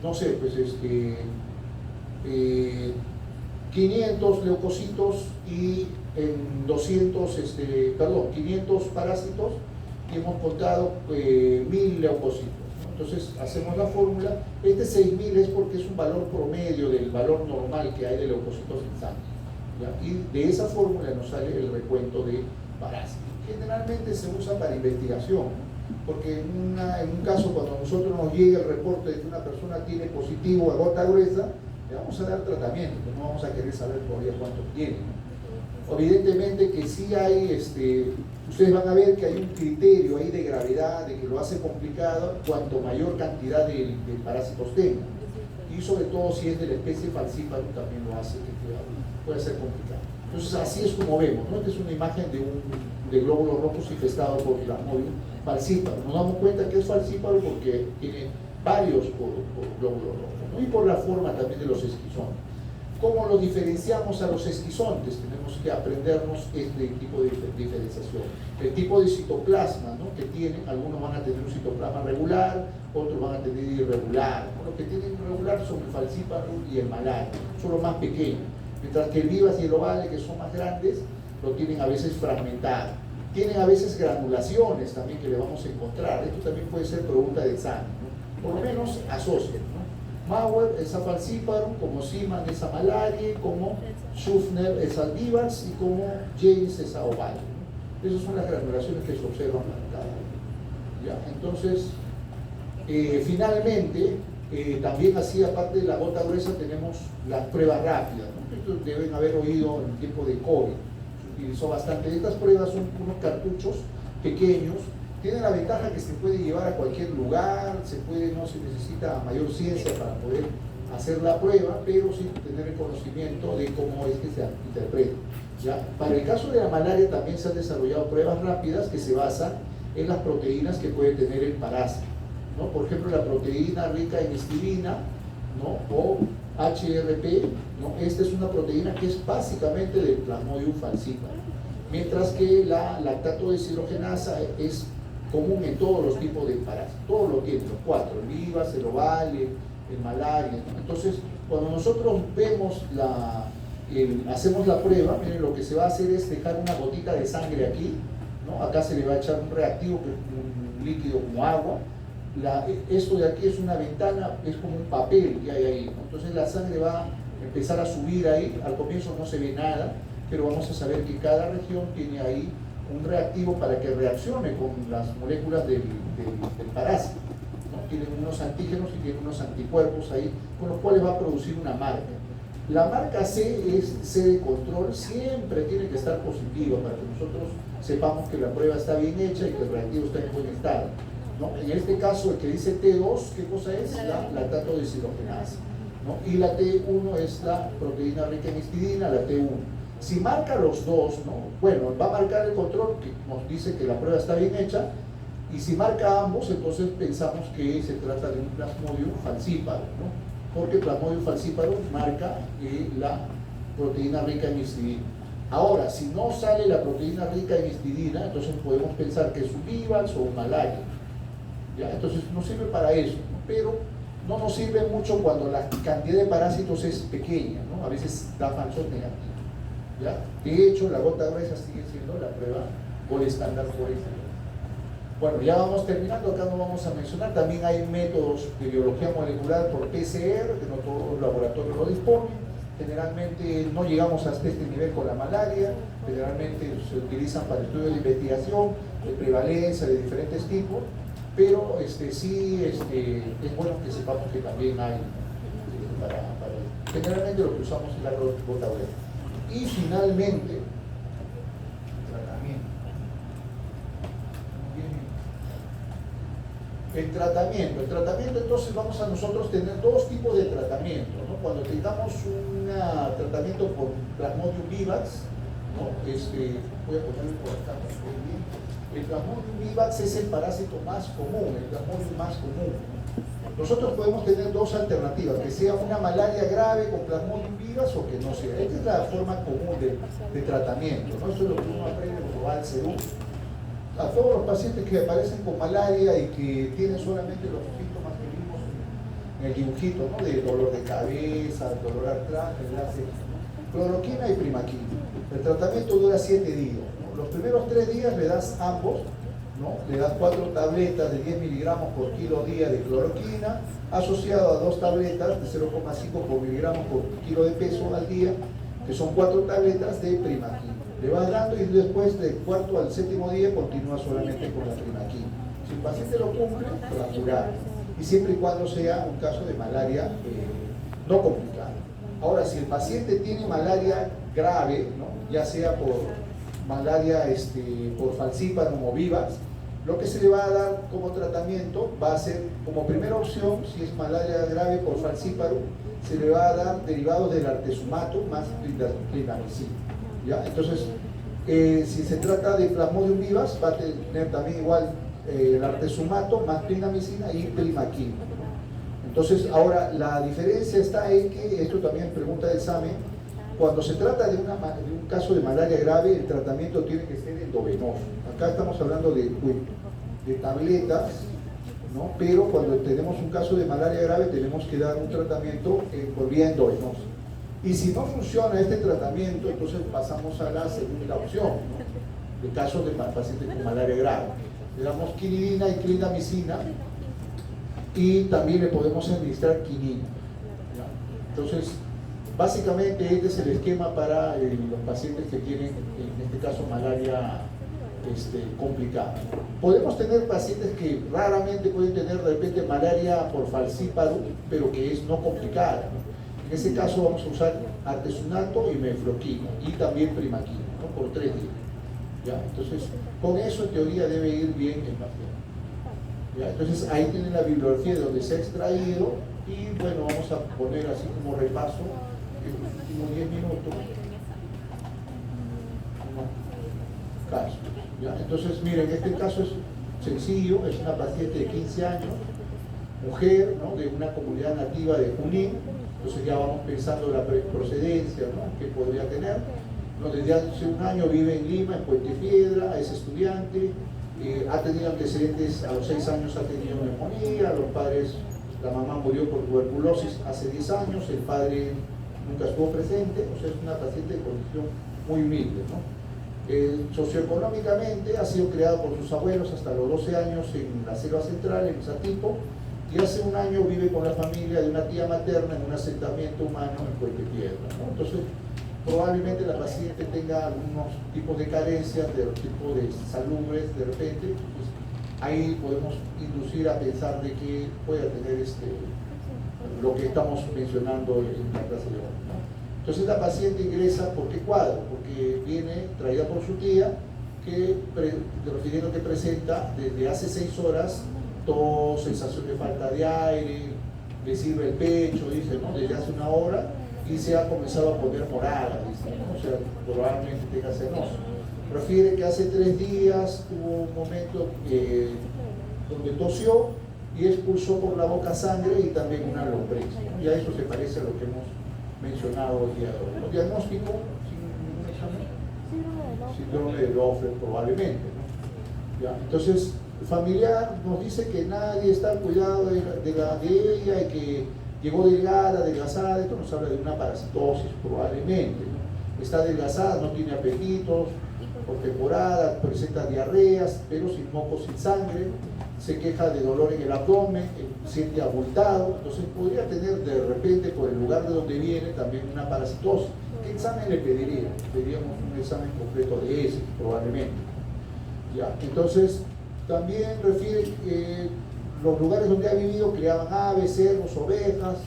[SPEAKER 1] no sé, pues 500 leucocitos y en 500 parásitos y hemos contado 1000 leucocitos, ¿no? Entonces hacemos la fórmula. 6000 es porque es un valor promedio del valor normal que hay de leucocitos en sangre, ¿ya? Y de esa fórmula nos sale el recuento de parásitos. Generalmente se usa para investigación, ¿no? Porque en un caso, cuando a nosotros nos llega el reporte de que una persona tiene positivo a gota gruesa, le vamos a dar tratamiento, no vamos a querer saber todavía cuántos tiene, ¿no? Evidentemente que sí hay, ustedes van a ver que hay un criterio ahí de gravedad, de que lo hace complicado cuanto mayor cantidad de parásitos tenga. Y sobre todo si es de la especie falcíparo también lo hace que puede ser complicado. Entonces así es como vemos, ¿no? Esta es una imagen de glóbulos rojos infestados por plasmodium falcíparo. Nos damos cuenta que es falcíparo porque tiene varios por glóbulos rojos, ¿no? Y por la forma también de los esquizontes. ¿Cómo los diferenciamos a los esquizontes? Tenemos que aprendernos este tipo de diferenciación. El tipo de citoplasma, ¿no?, que tienen, algunos van a tener un citoplasma regular, otros van a tener irregular. Los que tienen irregular son el falciparum y el malaria, son los más pequeños. Mientras que el vivas y el ovale, que son más grandes, lo tienen a veces fragmentado. Tienen a veces granulaciones también que le vamos a encontrar. Esto también puede ser pregunta de examen, ¿no? Por lo menos asocian, ¿no? Mauer es a falciparum, como Seaman es a malaria, como Schuffner es a vivas y como James es a ovale, ¿no? Esas son las granulaciones que se observan marcadas, ¿ya? Entonces, finalmente, también así, aparte de la gota gruesa, tenemos las pruebas rápidas, ¿no? Esto deben haber oído en el tiempo de COVID, se utilizó bastante. Estas pruebas son unos cartuchos pequeños, tienen la ventaja que se puede llevar a cualquier lugar, no se necesita mayor ciencia para poder hacer la prueba, pero sí tener el conocimiento de cómo es que se interpreta, ¿ya? Para el caso de la malaria también se han desarrollado pruebas rápidas que se basan en las proteínas que puede tener el parásito, ¿no? Por ejemplo, la proteína rica en histidina, ¿no?, o HRP, ¿no? Esta es una proteína que es básicamente del Plasmodium falciparum, mientras que la lactato deshidrogenasa es común en todos los tipos de parásitos, todos lo tienen, los cuatro, el vivas, el ovale, el malaria, ¿no? Entonces, cuando nosotros vemos hacemos la prueba, miren, lo que se va a hacer es dejar una gotita de sangre aquí, ¿no? Acá se le va a echar un reactivo, que es un líquido como agua. Esto de aquí es una ventana, es como un papel que hay ahí, ¿no? Entonces la sangre va a empezar a subir ahí. Al comienzo no se ve nada, pero vamos a saber que cada región tiene ahí un reactivo para que reaccione con las moléculas del parásito, ¿no? Tienen unos antígenos y tienen unos anticuerpos ahí, con los cuales va a producir una marca. La marca C es C de control, siempre tiene que estar positiva para que nosotros sepamos que la prueba está bien hecha y que el reactivo está en buen estado, ¿no? En este caso, el que dice T2, ¿qué cosa es? La lactato deshidrogenasa, ¿no? Y la T1 es la proteína rica en histidina, la T1. Si marca los dos, ¿no?, bueno, va a marcar el control que nos dice que la prueba está bien hecha, y si marca ambos, entonces pensamos que se trata de un Plasmodium falciparum, ¿no? Porque Plasmodium falciparum marca la proteína rica en histidina. Ahora, si no sale la proteína rica en histidina, entonces podemos pensar que es un vivas o un malaria, ¿ya? Entonces nos sirve para eso, ¿no? Pero no nos sirve mucho cuando la cantidad de parásitos es pequeña, ¿no? A veces da falsos negativos, ¿ya? De hecho, la gota gruesa sigue siendo la prueba gold estándar por eso. Bueno, ya vamos terminando, acá no vamos a mencionar, también hay métodos de biología molecular por PCR, que no todos los laboratorios lo disponen. Generalmente no llegamos hasta este nivel con la malaria, generalmente se utilizan para estudios de investigación, de prevalencia, de diferentes tipos, pero sí es bueno que sepamos que también hay generalmente lo que usamos es la gota gruesa. Y finalmente, el tratamiento, entonces vamos a nosotros tener dos tipos de tratamiento, ¿no? Cuando tengamos un tratamiento por Plasmodium vivax, ¿no? Voy a ponerlo por acá, ¿no? El Plasmodium vivax es el parásito más común, el Plasmodium más común, ¿no? Nosotros podemos tener dos alternativas, que sea una malaria grave con Plasmodium vivax o que no sea. Esta es la forma común de tratamiento, ¿no? Eso es lo que uno aprende cuando va al CEDU. A todos los pacientes que aparecen con malaria y que tienen solamente los síntomas que vimos en el dibujito, ¿no?, de dolor de cabeza, dolor artral, enlace, cloroquina y primaquina. El tratamiento dura 7 días, ¿no? Los primeros 3 días le das ambos, ¿no? Le das 4 tabletas de 10 miligramos por kilo día de cloroquina, asociado a 2 tabletas de 0,5 por miligramos por kilo de peso al día, que son 4 tabletas de primaquina. Le vas dando y después del cuarto al séptimo día continúa solamente con la primaquina. Si el paciente lo cumple, lo va a curar. Y siempre y cuando sea un caso de malaria no complicado. Ahora, si el paciente tiene malaria grave, ¿no?, ya sea por malaria por falciparum o vivas, lo que se le va a dar como tratamiento va a ser, como primera opción, si es malaria grave por falciparum, se le va a dar derivados del artesumato más clindamicina, ¿ya? Entonces, si se trata de Plasmodium vivax, va a tener también igual el artesumato más clindamicina y primaquina. Entonces, ahora, la diferencia está en que, esto también pregunta el examen, cuando se trata de un caso de malaria grave, el tratamiento tiene que ser endovenoso. Acá estamos hablando de tabletas, ¿no? Pero cuando tenemos un caso de malaria grave tenemos que dar un tratamiento por vía endovenosa. Y si no funciona este tratamiento, entonces pasamos a la segunda opción, ¿no? De casos de pacientes con malaria grave. Le damos quinidina y clindamicina y también le podemos administrar quinina, ¿ya? Entonces, básicamente este es el esquema para los pacientes que tienen, en este caso, malaria complicada. Podemos tener pacientes que raramente pueden tener de repente malaria por falciparum, pero que es no complicada, ¿no? En ese caso vamos a usar artesunato y mefloquina y también primaquina, ¿no? Por 3 días. ¿Ya? Entonces, con eso en teoría debe ir bien el paciente. ¿Ya? Entonces ahí tienen la bibliografía de donde se ha extraído y bueno, vamos a poner así como repaso en los últimos 10 minutos casos. ¿Ya? Entonces miren, este caso es sencillo, es una paciente de 15 años, mujer, ¿no? De una comunidad nativa de Junín. Entonces ya vamos pensando la procedencia, ¿no? Que podría tener, ¿no? Desde hace un año vive en Lima, en Puente Piedra, es estudiante, ha tenido antecedentes, a los 6 años ha tenido neumonía, los padres, la mamá murió por tuberculosis hace 10 años, el padre nunca estuvo presente, o sea, es una paciente de condición muy humilde, ¿no? Socioeconómicamente ha sido criado por sus abuelos hasta los 12 años en la selva central, en Satipo, y hace un año vive con la familia de una tía materna en un asentamiento humano en Puente Piedra, ¿no? Entonces, probablemente la paciente tenga algunos tipos de carencias, de los tipos de salubres de repente, pues ahí podemos inducir a pensar de que pueda tener lo que estamos mencionando en la clase de hoy, ¿no? Entonces la paciente ingresa, ¿por qué cuadro? Porque viene traída por su tía, refiriendo que presenta desde hace 6 horas tos, sensación de falta de aire, le sirve el pecho, dice, ¿no? Desde hace 1 hora, y se ha comenzado a poner morada, dice, ¿no? O sea, probablemente tenga cianosis. Refiere que hace 3 días tuvo un momento donde tosió y expulsó por la boca sangre y también una lombriz, ¿no? Y a eso se parece a lo que hemos mencionado el día de hoy, ¿no? Diagnóstico, sin ningún examen, síndrome de Loeffler probablemente, ¿no? ¿Ya? Entonces, el familiar nos dice que nadie está al cuidado de ella y que llegó delgada, adelgazada. Esto nos habla de una parasitosis probablemente, ¿no? Está adelgazada, no tiene apetitos por temporada, presenta diarreas, pero sin mocos, sin sangre, se queja de dolor en el abdomen, siente abultado. Entonces podría tener de repente, por el lugar de donde viene, también una parasitosis. ¿Qué examen le pediría? Pediríamos un examen completo de ese, probablemente. ¿Ya? Entonces, también refiere que los lugares donde ha vivido criaban aves, cerdos, ovejas,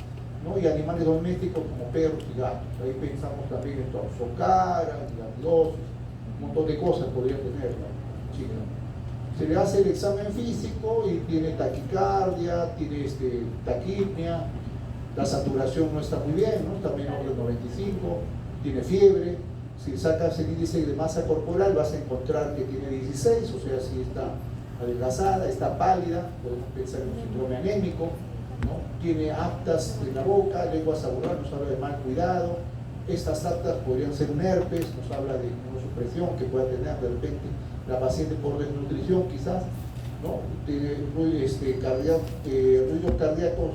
[SPEAKER 1] ¿no? Y animales domésticos como perros y gatos. Ahí pensamos también en toxocara, glandidosis, un montón de cosas podría tener, ¿no? Sí, ¿no? Se le hace el examen físico y tiene taquicardia, tiene taquipnea, la saturación no está muy bien, ¿no? Está menor de 95, tiene fiebre. Si sacas el índice de masa corporal vas a encontrar que tiene 16, o sea, si está adelgazada, está pálida, podemos pensar en un síndrome anémico, ¿no? Tiene aftas en la boca, lengua sabural, nos habla de mal cuidado. Estas aftas podrían ser un herpes, nos habla de inmunosupresión que pueda tener de repente la paciente por desnutrición quizás, ¿no? Tiene ruidos cardíacos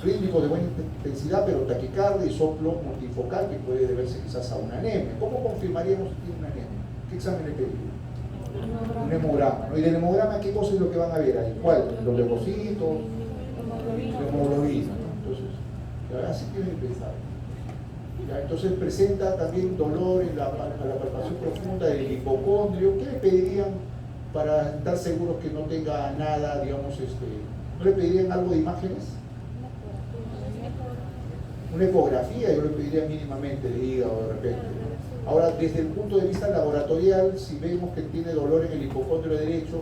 [SPEAKER 1] rítmicos de buena intensidad, pero taquicardia y soplo multifocal que puede deberse quizás a una anemia. ¿Cómo confirmaríamos que tiene una anemia? ¿Qué examen le pediríamos? Un hemograma, ¿no? Y del hemograma, ¿qué cosa es lo que van a ver ahí? ¿Cuál? Los leucocitos, la hemoglobina, ¿no? Entonces, así tienen que pensar. ¿Ya? Entonces presenta también dolor en la palpación profunda del hipocondrio. ¿Qué le pedirían para estar seguros que no tenga nada, digamos, ¿no le pedirían algo de imágenes? Una ecografía yo le pediría mínimamente de hígado de repente, ¿no? Ahora, desde el punto de vista laboratorial, si vemos que tiene dolor en el hipocondrio derecho,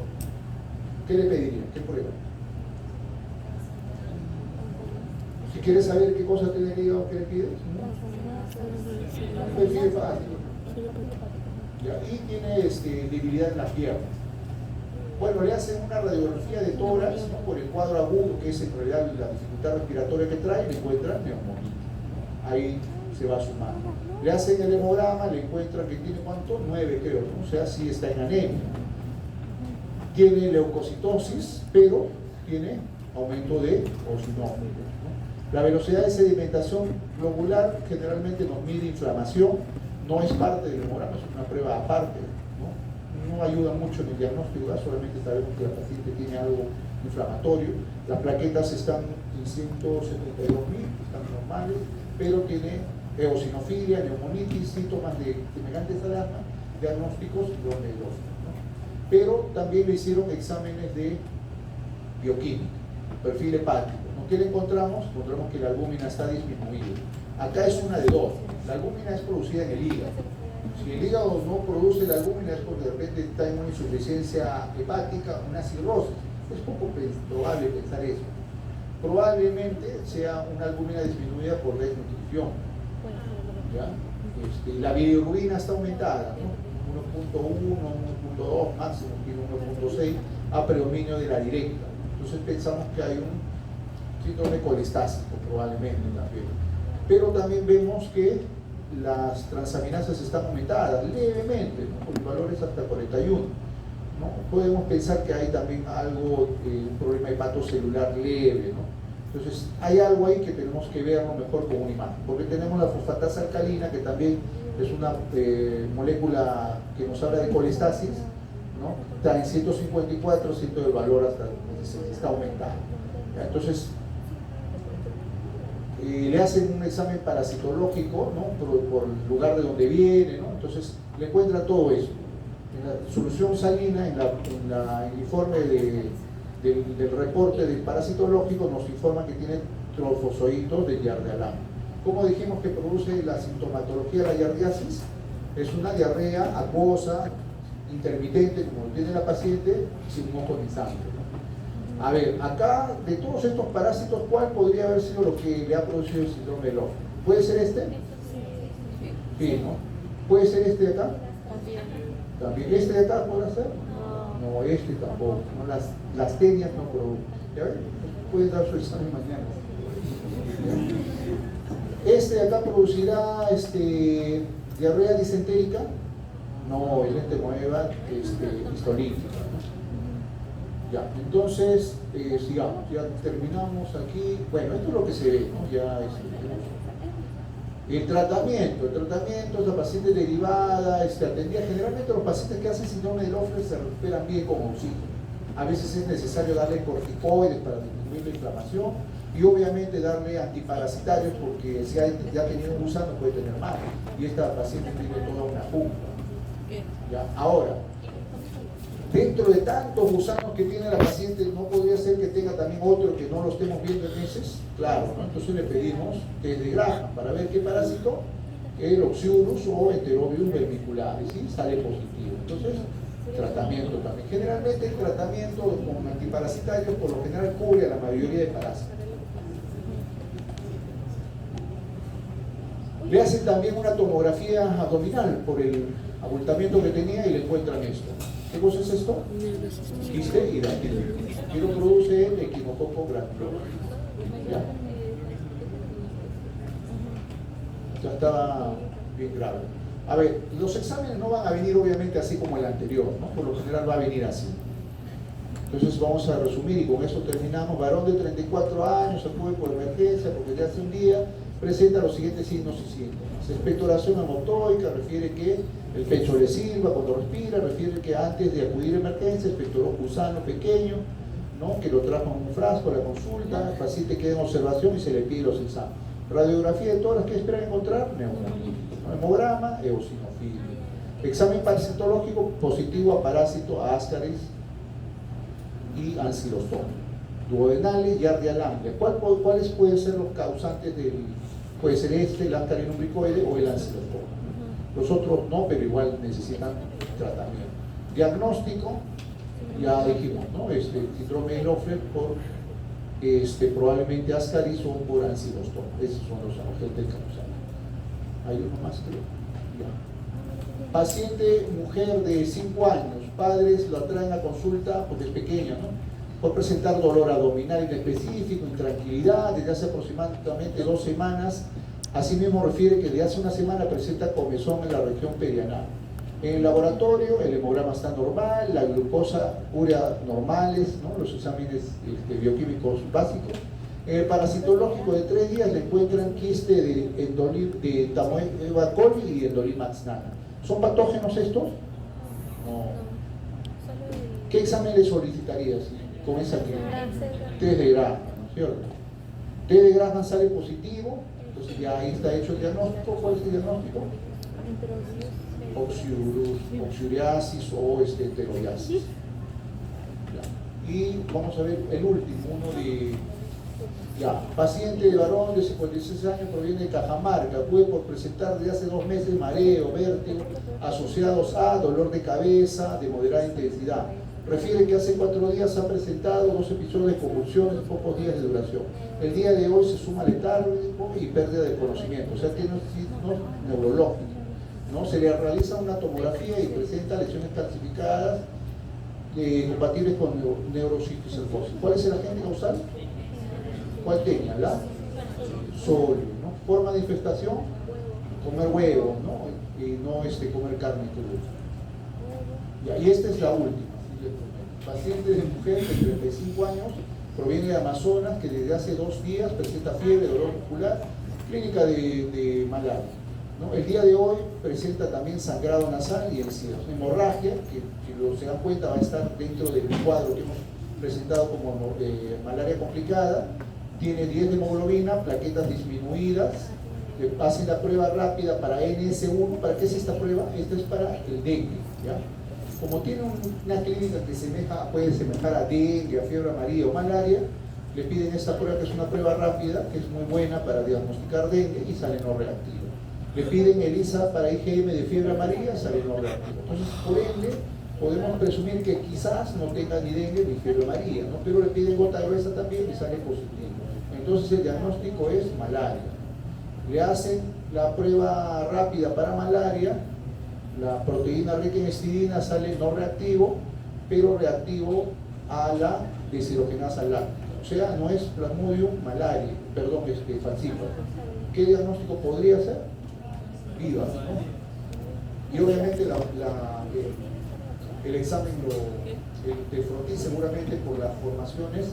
[SPEAKER 1] ¿qué le pedirían? ¿Qué prueba? Si quieres saber qué cosa tiene el hígado, ¿qué le pides? ¿No? Perfil fácil. ¿Ya? Y tiene debilidad en las piernas. Bueno, le hacen una radiografía de tórax, ¿no? Por el cuadro agudo, que es en realidad la dificultad respiratoria que trae, le encuentran neumonitis, ¿no? Ahí se va sumando. Le hacen el hemograma, le encuentran que tiene ¿cuánto? 9 creo, ¿no? O sea, sí está en anemia. Tiene leucocitosis, pero tiene aumento de eosinófilos, ¿no? La velocidad de sedimentación globular generalmente nos mide inflamación, no es parte del hemograma, es una prueba aparte, no ayuda mucho en el diagnóstico, ¿verdad? Solamente sabemos que la paciente tiene algo inflamatorio. Las plaquetas están en 172.000, están normales, pero tiene eosinofilia, neumonitis, síntomas de semejantes al asma, diagnósticos glomeruloscopia, ¿no? Pero también le hicieron exámenes de bioquímica, perfil hepático, ¿no? ¿Qué le encontramos? Encontramos que la albúmina está disminuida. Acá es una de dos. La albúmina es producida en el hígado. Si el hígado no produce la albúmina es porque de repente está en una insuficiencia hepática, una cirrosis. Es poco probable pensar eso. Probablemente sea una albúmina disminuida por desnutrición. ¿Ya? La bilirrubina está aumentada, ¿no? 1.1, 1.2, máximo tiene 1.6 a predominio de la directa. Entonces pensamos que hay un síndrome colestásico probablemente también. Pero también vemos que las transaminasas están aumentadas levemente, ¿no? Con valores hasta 41, ¿no? Podemos pensar que hay también algo, un problema hepatocelular leve, ¿no? Entonces hay algo ahí que tenemos que verlo mejor con una imagen, porque tenemos la fosfatasa alcalina, que también es una molécula que nos habla de colestasis, ¿no? Está en 154, siento el valor hasta está aumentado, ¿ya? Entonces le hacen un examen parasitológico, ¿no? por el lugar de donde viene, ¿no? Entonces le encuentran todo eso. En la solución salina, en el informe del reporte del parasitológico, nos informa que tiene trofozoitos de Yardealán. ¿Cómo dijimos que produce la sintomatología de la yardiasis? Es una diarrea acuosa, intermitente, como lo tiene la paciente, sin moco ni sangre, ¿no? A ver, acá, de todos estos parásitos, ¿cuál podría haber sido lo que le ha producido el síndrome de Lofgren? ¿Puede ser este? Sí, ¿no? ¿Puede ser este de acá? ¿También este de acá podrá ser? No, este tampoco, ¿no? Las tenias no producen. ¿Ya ven? Puede dar su examen mañana. ¿Este de acá producirá diarrea disentérica? No, el entemoeba histolítica, ¿no? Ya, entonces, sigamos, ya terminamos aquí. Bueno, esto es lo que se ve, ¿no? Ya el tratamiento es la paciente derivada, atendida. Generalmente los pacientes que hacen síndrome de Lofgren se recuperan bien con oxígeno. A veces es necesario darle corticoides para disminuir la inflamación y obviamente darle antiparasitarios, porque si ya ha tenido un gusano puede tener más. Y esta paciente tiene toda una punta. ¿Ya? Ahora, dentro de tantos gusanos que tiene la paciente, ¿no podría ser que tenga también otro que no lo estemos viendo en meses? Claro, ¿no? Entonces le pedimos test de Graham para ver qué parásito, el Oxyurus o Enterobius vermicularis, ¿sí? Sale positivo. Entonces, tratamiento también. Generalmente el tratamiento con antiparasitarios por lo general cubre a la mayoría de parásitos. Le hacen también una tomografía abdominal por el abultamiento que tenía y le encuentran esto. ¿Qué cosa es esto? Quiste hidatitis. ¿Qué lo produce? El equinococo granuloso. ¿Ya? Ya estaba bien grave. A ver, los exámenes no van a venir obviamente así como el anterior, ¿no? Por lo general va a venir así. Entonces vamos a resumir y con eso terminamos. Varón de 34 años, acude por emergencia porque ya hace un día, presenta los siguientes signos y síntomas. Expectoración amotoica, refiere que el pecho le silba cuando respira, refiere que antes de acudir a emergencia expectoró un gusano pequeño, ¿no? Que lo trajo en un frasco a la consulta, el paciente queda en observación y se le pide los exámenes. Radiografía de tórax, ¿qué esperan encontrar? Neumonitis. Hemograma, eosinofilia. Examen parasitológico positivo a parásito, a Ascaris y ancilostoma. Duodenales, Yardia-Lang. ¿Cuáles pueden ser los causantes del? Puede ser el Ascaris lumbricoide o el ancilostoma. Los otros no, pero igual necesitan tratamiento. Diagnóstico, ya dijimos, ¿no? Síndrome de Lofgren por probablemente Ascaris o por ancilostoma. Esos son los agentes causales. Hay uno más, creo. Ya. Paciente, mujer de 5 años, padres la traen a consulta porque es pequeña, ¿no? Por presentar dolor abdominal inespecífico, intranquilidad desde hace aproximadamente 2 semanas. Asimismo refiere que desde hace una semana presenta comezón en la región perianal. En el laboratorio el hemograma está normal, la glucosa, urea normales, ¿no? Los exámenes bioquímicos básicos. En el parasitológico de 3 días le encuentran quiste de Tamoeba coli y Endolimax nana. ¿Son patógenos estos? No. ¿Qué examen le solicitarías con esa clínica? Test de Graham, ¿no es cierto? Test de Graham sale positivo, entonces ya ahí está hecho el diagnóstico. ¿Cuál es el diagnóstico? Oxuriasis o heteroiasis. Y vamos a ver el último, uno de paciente de varón de 56 años, proviene de Cajamarca, puede por presentar desde hace 2 meses mareo, vértigo, asociados a dolor de cabeza de moderada intensidad. Refiere que hace 4 días ha presentado 2 episodios de convulsiones de pocos días de duración. El día de hoy se suma letargo y pérdida de conocimiento, o sea, tiene signos neurológicos, ¿no? Se le realiza una tomografía y presenta lesiones calcificadas compatibles con neurocisticercosis. ¿Cuál es el agente causal? ¿Cuál tenía? La sodio, ¿no? Forma de infestación, comer huevos, ¿no? Y no comer carne cruda. Y esta es la última. Paciente de mujer de 35 años, proviene de Amazonas, que desde hace 2 días presenta fiebre, dolor muscular, clínica de malaria, ¿no? El día de hoy presenta también sangrado nasal y encías, hemorragia, que si se dan cuenta va a estar dentro del cuadro que hemos presentado como malaria complicada. Tiene 10 de hemoglobina, plaquetas disminuidas, hacen la prueba rápida para NS1. ¿Para qué es esta prueba? Esta es para el dengue, ¿ya? Como tiene una clínica que puede semejar a dengue, a fiebre amarilla o malaria, le piden esta prueba, que es una prueba rápida, que es muy buena para diagnosticar dengue y sale no reactivo. Le piden ELISA para IgM de fiebre amarilla, sale no reactivo. Entonces, por ende, podemos presumir que quizás no tenga ni dengue ni fiebre amarilla, ¿no? Pero le piden gota gruesa también y sale positivo. Entonces el diagnóstico es malaria. Le hacen la prueba rápida para malaria, la proteína rica en histidina sale no reactivo, pero reactivo a la deshidrogenasa láctica. O sea, no es Plasmodium malaria, perdón, falciparum. ¿Qué diagnóstico podría ser? Viva, ¿no? Y obviamente el examen de frotis seguramente por las formaciones